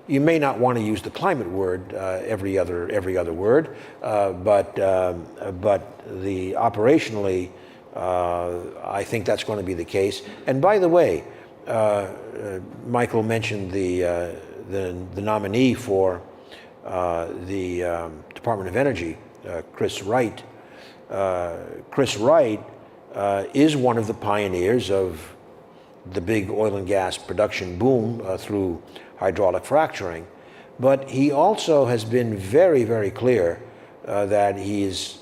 You may not want to use the climate word every other word, but the operationally, I think that's going to be the case. And by the way, Michael mentioned the nominee for the Department of Energy, Chris Wright. Chris Wright is one of the pioneers of the big oil and gas production boom through hydraulic fracturing, but he also has been very, very clear that he's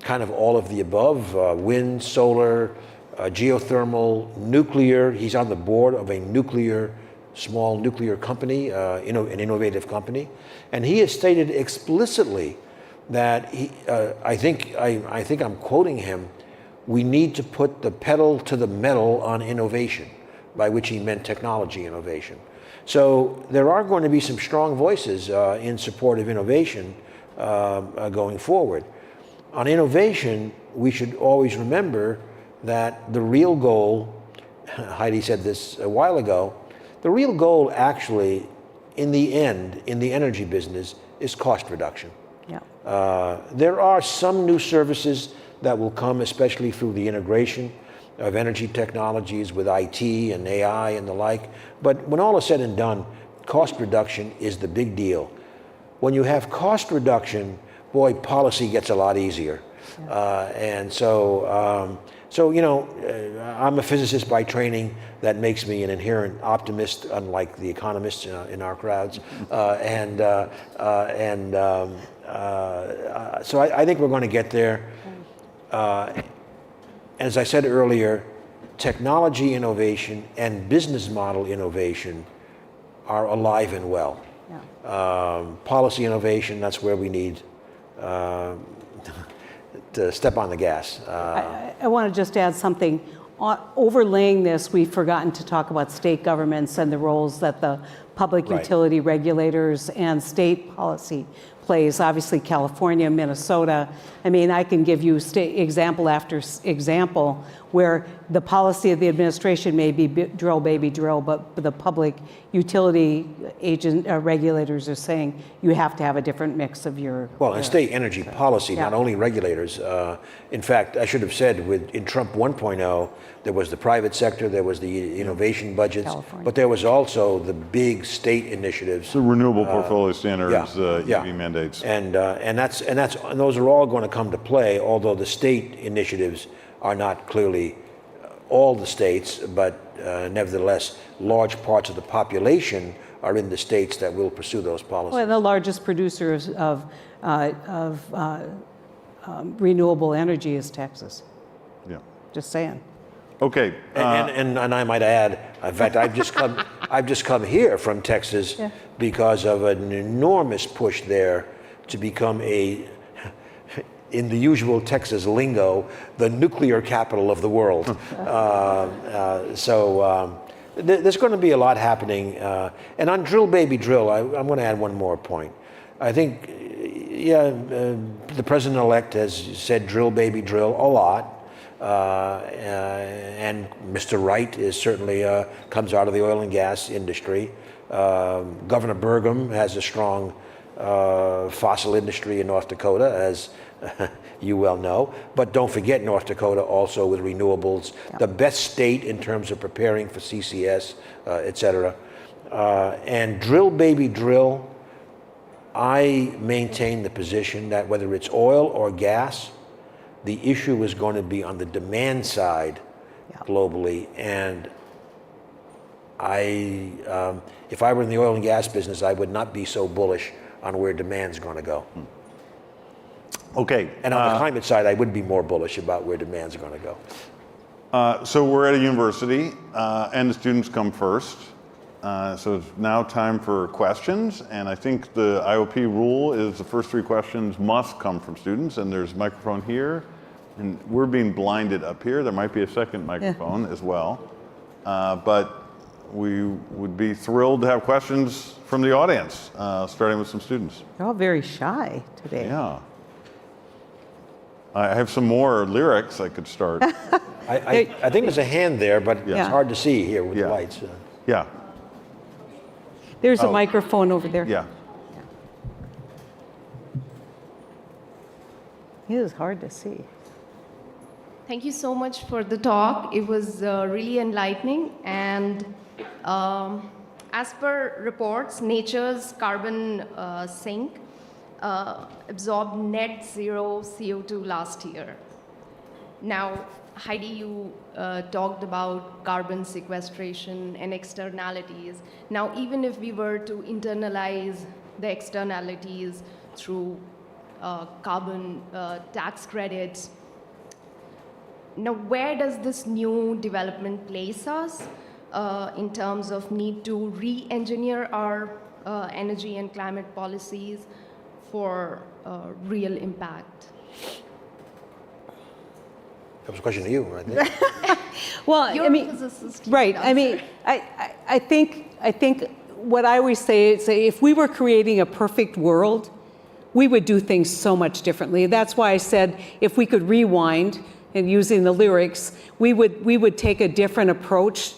kind of all of the above, wind, solar, geothermal, nuclear. He's on the board of a small nuclear company, an innovative company, and he has stated explicitly that I think I'm quoting him, we need to put the pedal to the metal on innovation, by which he meant technology innovation. So there are going to be some strong voices in support of innovation going forward. On innovation, we should always remember that the real goal, Heidi said this a while ago, the real goal actually, in the end, in the energy business, is cost reduction. Yeah. There are some new services that will come, especially through the integration of energy technologies with IT and AI and the like. But when all is said and done, cost reduction is the big deal. When you have cost reduction, boy, policy gets a lot easier. Yeah. And so you know, I'm a physicist by training. That makes me an inherent optimist, unlike the economists in our crowds. So I think we're going to get there. As I said earlier, technology innovation and business model innovation are alive and well. Yeah. Policy innovation, that's where we need to step on the gas. I want to just add something. Overlaying this, we've forgotten to talk about state governments and the roles that the public utility regulators and state policy plays. Obviously, California, Minnesota. I mean, I can give you state example after example where the policy of the administration may be drill, baby, drill, but the public utility regulators are saying you have to have a different mix of your... Well, and state energy policy, not only regulators. In fact, I should have said in Trump 1.0, there was the private sector, there was the innovation budgets, California. But there was also the big state initiatives. The renewable portfolio standards, EV mandates. And those are all going to come to play, although the state initiatives are not clearly all the states, but nevertheless, large parts of the population are in the states that will pursue those policies. Well, the largest producers of renewable energy is Texas. Yeah. Just saying. Okay. And I might add, in fact, I've just come here from Texas because of an enormous push there to become in the usual Texas lingo, the nuclear capital of the world. There's going to be a lot happening. And on drill, baby, drill, I'm going to add one more point. I think, the president-elect has said drill, baby, drill a lot. And Mr. Wright is certainly comes out of the oil and gas industry. Governor Burgum has a strong fossil industry in North Dakota, as you well know. But don't forget North Dakota also with renewables, the best state in terms of preparing for CCS, et cetera. And drill, baby, drill, I maintain the position that whether it's oil or gas, the issue is going to be on the demand side globally. And if I were in the oil and gas business, I would not be so bullish on where demand's going to go. Okay. And on the climate side, I would be more bullish about where demand's going to go. So we're at a university, and the students come first. So it's now time for questions, and I think the IOP rule is the first three questions must come from students, and there's a microphone here, and we're being blinded up here. There might be a second microphone as well, but we would be thrilled to have questions from the audience, starting with some students. You're all very shy today. Yeah. I have some more lyrics I could start. I think there's a hand there, but Yeah. it's hard to see here with Yeah. the lights. Yeah, There's a Oh. microphone over there. yeah. It is hard to see. Thank you so much for the talk. It was really enlightening. And as per reports, nature's carbon sink absorbed net zero CO2 last year. Now, Heidi, you talked about carbon sequestration and externalities. Now, even if we were to internalize the externalities through carbon tax credits, now where does this new development place us in terms of need to re-engineer our energy and climate policies for real impact? That was a question to you, right there. Well, You're I mean, a physicist, you right. can I mean, I think what I always say is, if we were creating a perfect world, we would do things so much differently. That's why I said if we could rewind, and using the lyrics, we would take a different approach.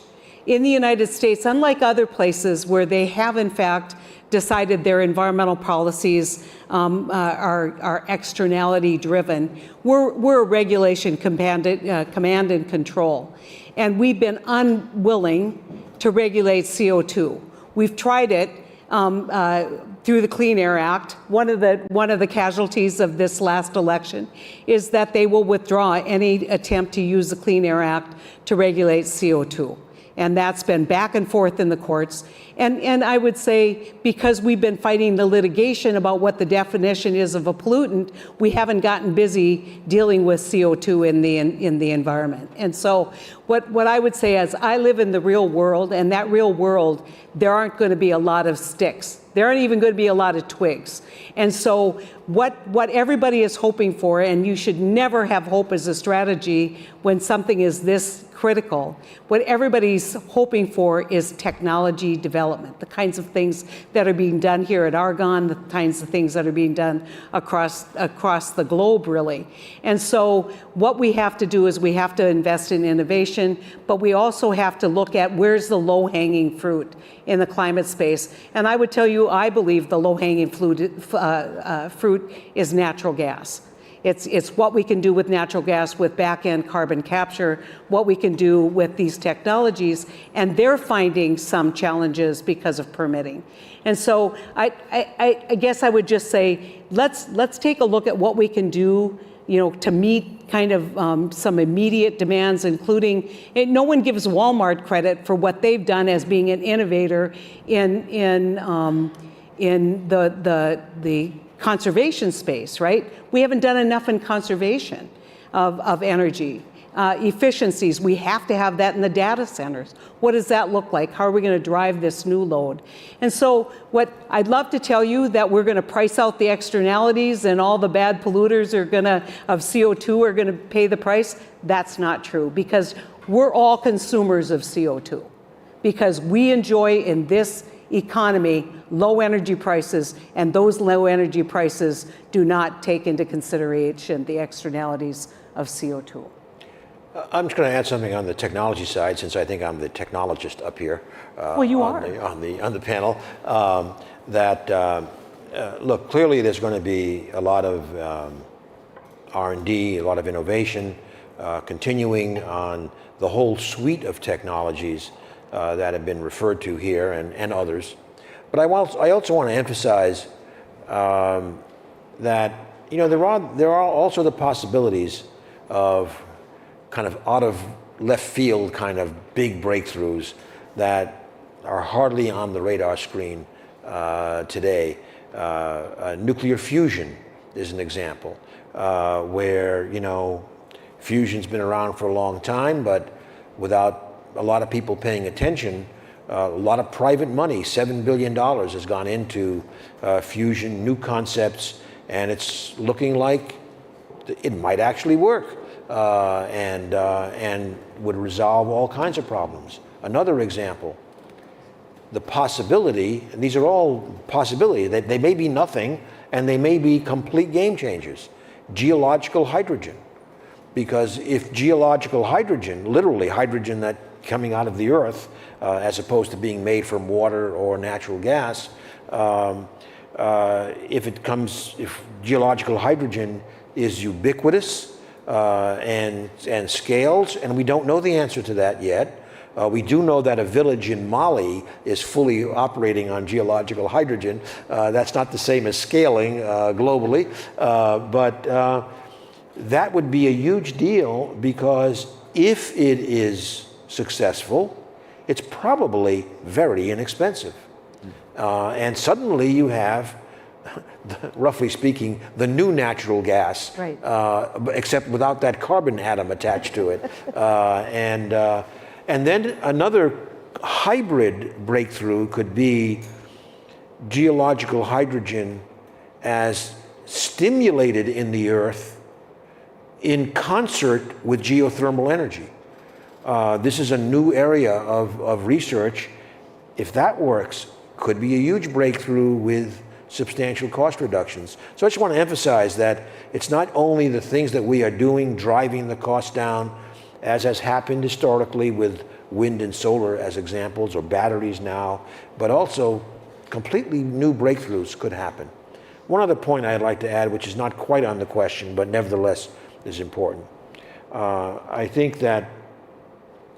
In the United States, unlike other places where they have in fact decided their environmental policies are externality driven, we're a regulation command and control. And we've been unwilling to regulate CO2. We've tried it through the Clean Air Act. One of the casualties of this last election is that they will withdraw any attempt to use the Clean Air Act to regulate CO2. And that's been back and forth in the courts. And I would say, because we've been fighting the litigation about what the definition is of a pollutant, we haven't gotten busy dealing with CO2 in the environment. And so what I would say is, I live in the real world, and that real world, there aren't going to be a lot of sticks. There aren't even going to be a lot of twigs. And so what everybody is hoping for, and you should never have hope as a strategy when something is this critical, what everybody's hoping for is technology development, the kinds of things that are being done here at Argonne, the kinds of things that are being done across the globe, really. And so what we have to do is we have to invest in innovation, but we also have to look at where's the low-hanging fruit in the climate space. And I would tell you, I believe the low-hanging fruit is natural gas. It's what we can do with natural gas, with back-end carbon capture, what we can do with these technologies, and they're finding some challenges because of permitting. And so I guess I would just say, let's take a look at what we can do, to meet kind of some immediate demands, including, no one gives Walmart credit for what they've done as being an innovator in the conservation space, right? We haven't done enough in conservation of energy. Efficiencies, we have to have that in the data centers. What does that look like? How are we going to drive this new load? And so what I'd love to tell you, that we're going to price out the externalities and all the bad polluters of CO2 are going to pay the price. That's not true, because we're all consumers of CO2, because we enjoy in this economy low energy prices, and those low energy prices do not take into consideration the externalities of CO2. I'm just going to add something on the technology side, since I think I'm the technologist up here. Well, you are. On the panel. Look, clearly there's going to be a lot of R&D, a lot of innovation, continuing on the whole suite of technologies that have been referred to here, and others. But I also want to emphasize that there are also the possibilities of kind of out of left field kind of big breakthroughs that are hardly on the radar screen today. Nuclear fusion is an example where, fusion's been around for a long time, but without a lot of people paying attention, a lot of private money, $7 billion has gone into fusion, new concepts, and it's looking like it might actually work and would resolve all kinds of problems. Another example, the possibility, and these are all possibilities, they may be nothing and they may be complete game changers. Geological hydrogen. because if geological hydrogen, literally hydrogen that coming out of the earth, as opposed to being made from water or natural gas, if geological hydrogen is ubiquitous and scales, and we don't know the answer to that yet. We do know that a village in Mali is fully operating on geological hydrogen. That's not the same as scaling globally, but that would be a huge deal, because if it is successful, it's probably very inexpensive. And suddenly you have, roughly speaking, the new natural gas, Right. Except without that carbon atom attached to it. And then another hybrid breakthrough could be geological hydrogen as stimulated in the earth in concert with geothermal energy. This is a new area of research. If that works, could be a huge breakthrough with substantial cost reductions. So I just want to emphasize that it's not only the things that we are doing driving the cost down, as has happened historically with wind and solar as examples, or batteries now, but also completely new breakthroughs could happen. One other point I'd like to add, which is not quite on the question, but nevertheless is important. I think that,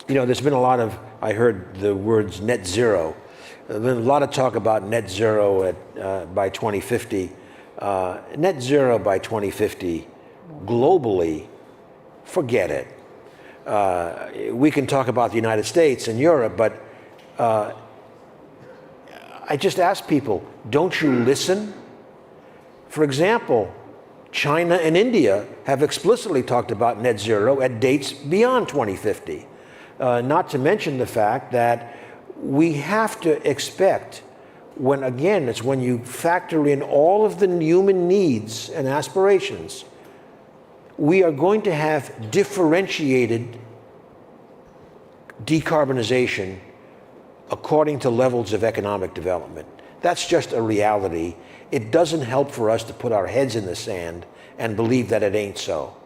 there's been a lot of, I heard the words net zero. There's been a lot of talk about net zero by 2050. Net zero by 2050, globally, forget it. We can talk about the United States and Europe, but I just ask people, don't you listen? For example, China and India have explicitly talked about net zero at dates beyond 2050. Not to mention the fact that we have to expect, it's when you factor in all of the human needs and aspirations, we are going to have differentiated decarbonization according to levels of economic development. That's just a reality. It doesn't help for us to put our heads in the sand and believe that it ain't so.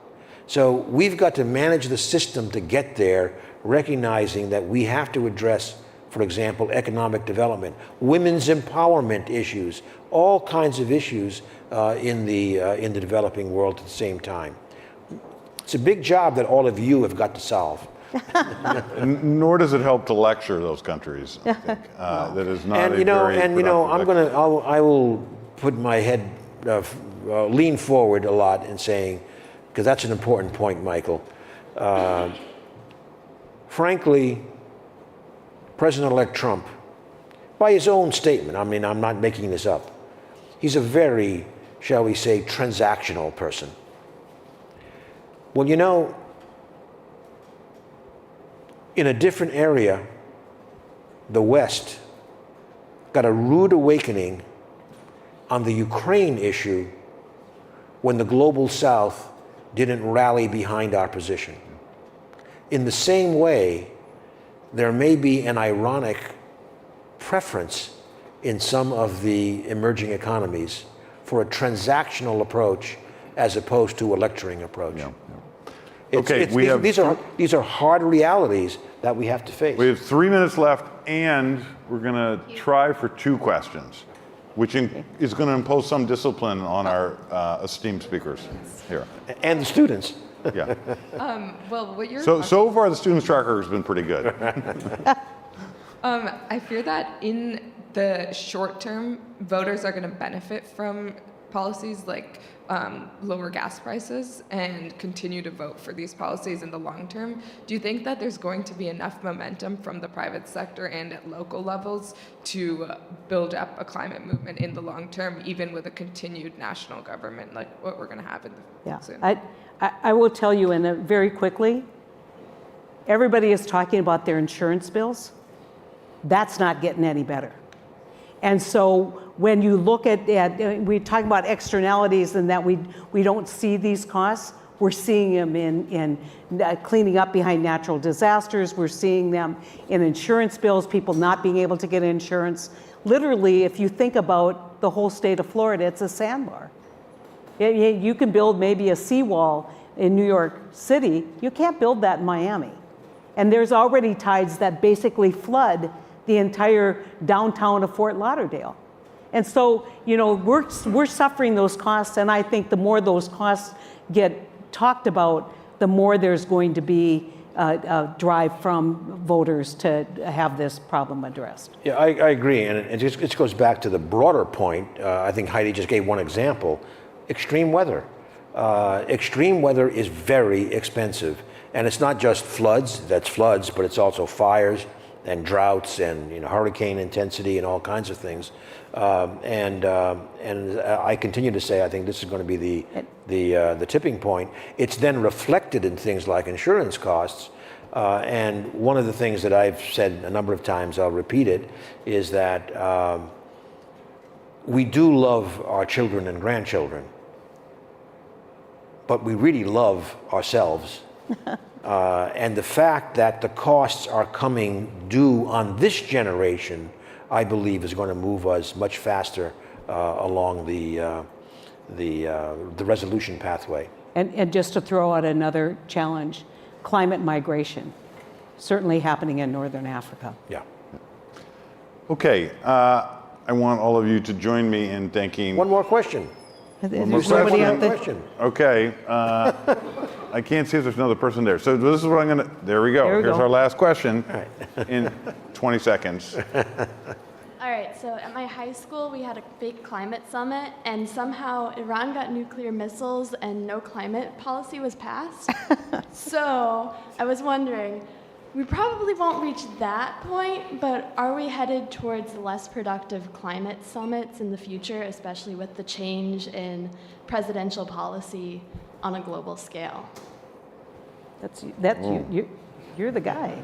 So we've got to manage the system to get there, recognizing that we have to address, for example, economic development, women's empowerment issues, all kinds of issues in the developing world at the same time. It's a big job that all of you have got to solve. Nor does it help to lecture those countries. I think. That is not And a very I will put my head, lean forward a lot in saying, because that's an important point, Michael. Frankly, President-elect Trump, by his own statement, I'm not making this up, he's a very, shall we say, transactional person. Well, in a different area, the West got a rude awakening on the Ukraine issue when the global South didn't rally behind our position. In the same way, there may be an ironic preference in some of the emerging economies for a transactional approach as opposed to a lecturing approach. Yeah. Okay, these are hard realities that we have to face. We have 3 minutes left, and we're going to try for 2 questions, which is going to impose some discipline on our esteemed speakers here. And the students. Yeah. Well, what you're So far, the students' track record has been pretty good. I fear that in the short term, voters are going to benefit from policies like lower gas prices and continue to vote for these policies in the long term. Do you think that there's going to be enough momentum from the private sector and at local levels to build up a climate movement in the long term, even with a continued national government like what we're going to have in the soon? I will tell you very quickly, everybody is talking about their insurance bills. That's not getting any better. And so when you look at we're talking about externalities and that we don't see these costs, we're seeing them in cleaning up behind natural disasters. We're seeing them in insurance bills, people not being able to get insurance. Literally, if you think about the whole state of Florida, it's a sandbar. You can build maybe a seawall in New York City, you can't build that in Miami. And there's already tides that basically flood the entire downtown of Fort Lauderdale. And so, we're suffering those costs, and I think the more those costs get talked about, the more there's going to be a drive from voters to have this problem addressed. Yeah, I agree, and it just goes back to the broader point. I think Heidi just gave one example: extreme weather. Extreme weather is very expensive, and it's not just floods. That's floods, but it's also fires and droughts and hurricane intensity and all kinds of things. And I continue to say I think this is going to be the tipping point. It's then reflected in things like insurance costs. And one of the things that I've said a number of times, I'll repeat it, is that we do love our children and grandchildren, but we really love ourselves. And the fact that the costs are coming due on this generation, I believe, is going to move us much faster along the resolution pathway. And just to throw out another challenge, climate migration, certainly happening in Northern Africa. Yeah. Okay, I want all of you to join me in thanking. One more question. There's somebody out there. Question. Okay, I can't see if there's another person there. So this is what I'm gonna, there we go. There we Here's go. our last question in 20 seconds. All right, so at my high school, we had a big climate summit, and somehow Iran got nuclear missiles and no climate policy was passed. So I was wondering, we probably won't reach that point, but are we headed towards less productive climate summits in the future, especially with the change in presidential policy on a global scale? That's you're the guy.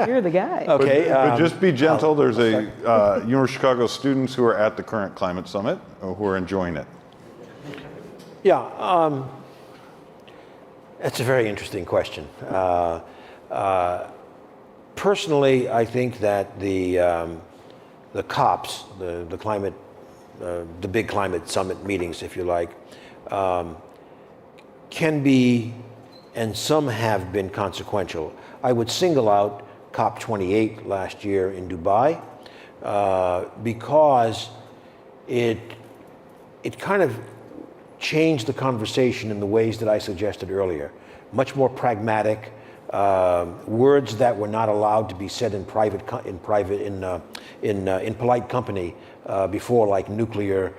You're the guy. Okay. But just be gentle. There's a University of Chicago students who are at the current climate summit who are enjoying it. Yeah, that's a very interesting question. Personally, I think that the COPs, the climate, the big climate summit meetings, if you like, can be, and some have been, consequential. I would single out COP28 last year in Dubai because it kind of changed the conversation in the ways that I suggested earlier. Much more pragmatic. Words that were not allowed to be said in polite company before, like nuclear,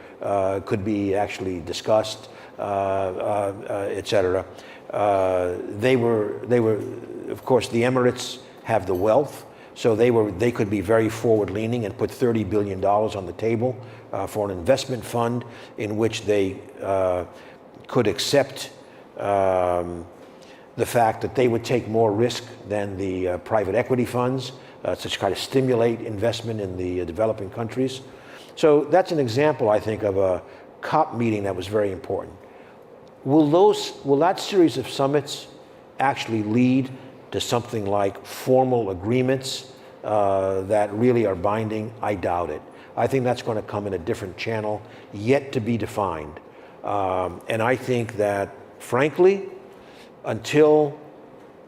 could be actually discussed, etc. They were, of course, the Emirates have the wealth, so they could be very forward-leaning and put $30 billion on the table for an investment fund in which they could accept the fact that they would take more risk than the private equity funds to try to stimulate investment in the developing countries. So that's an example, I think, of a COP meeting that was very important. Will that series of summits actually lead to something like formal agreements that really are binding? I doubt it. I think that's going to come in a different channel, yet to be defined. And I think that, frankly, until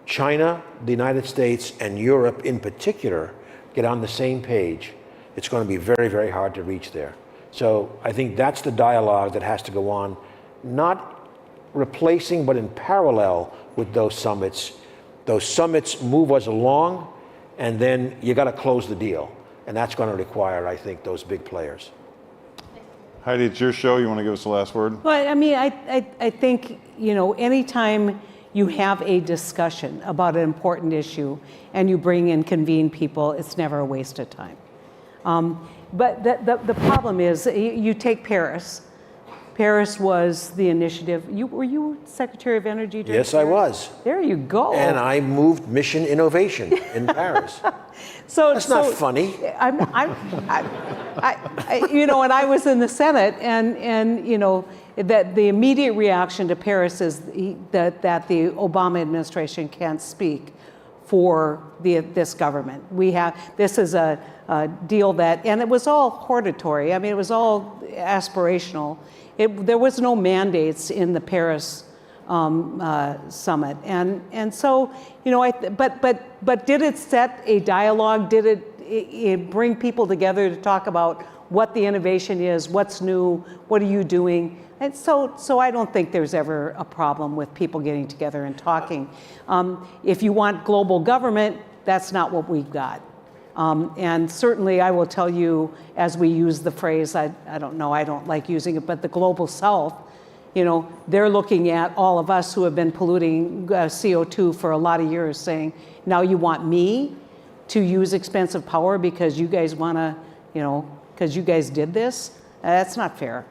China, the United States, and Europe in particular get on the same page, it's going to be very, very hard to reach there. So I think that's the dialogue that has to go on, not replacing, but in parallel with those summits. Those summits move us along, and then you got to close the deal. And that's going to require, I think, those big players. Heidi, it's your show. You want to give us the last word? Well, I mean, I think, anytime you have a discussion about an important issue and you bring and convene people, it's never a waste of time. But the problem is, you take Paris. Paris was the initiative. Were you Secretary of Energy during Yes, I Paris? was. There you go. And I moved Mission Innovation in Paris. That's not funny. And I was in the Senate, and that the immediate reaction to Paris is that the Obama administration can't speak for this government. This is a deal that, and it was all hortatory. I mean, it was all aspirational. There was no mandates in the Paris summit. And so, you know, but did it set a dialogue? Did it bring people together to talk about what the innovation is, what's new, what are you doing? And so I don't think there's ever a problem with people getting together and talking. If you want global government, that's not what we've got. And certainly I will tell you, as we use the phrase, I don't know, I don't like using it, but the global south, you know, they're looking at all of us who have been polluting CO2 for a lot of years saying, now you want me to use expensive power because you guys want to, you know, because you guys did this? That's not fair.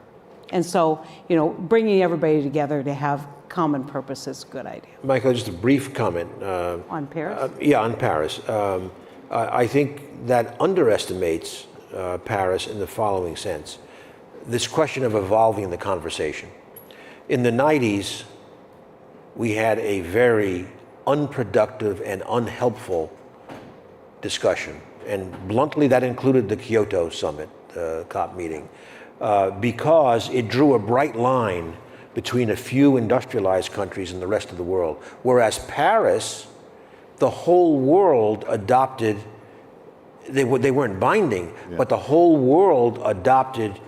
And so, you know, bringing everybody together to have common purpose is a good idea. Michael, just a brief comment. On Paris? Yeah, on Paris. I think that underestimates Paris in the following sense. This question of evolving the conversation. In the 90s, we had a very unproductive and unhelpful discussion. And bluntly, that included the Kyoto summit, COP meeting, because it drew a bright line between a few industrialized countries and the rest of the world. Whereas Paris, the whole world adopted, they weren't binding, but the whole world adopted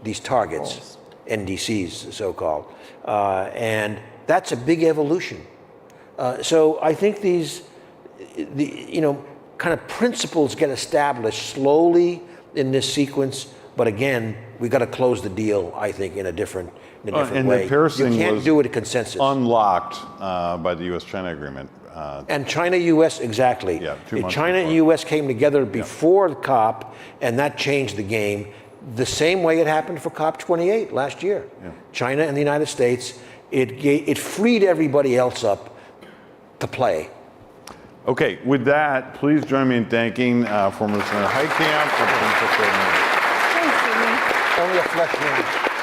these targets, NDCs, so-called. And that's a big evolution. So I think you know, kind of principles get established slowly in this sequence, but again, we got to close the deal, I think, in a different and way. the Paris thing you can't was do it a consensus. unlocked by the U.S.-China agreement. And China-U.S., exactly. Yeah, 2 months China and before. U.S. came together before the COP, and that changed the game. The same way it happened for COP28 last year. Yeah. China and the United States, it freed everybody else up to play. Okay, with that, please join me in thanking former Senator Heitkamp for being such a Only a freshman.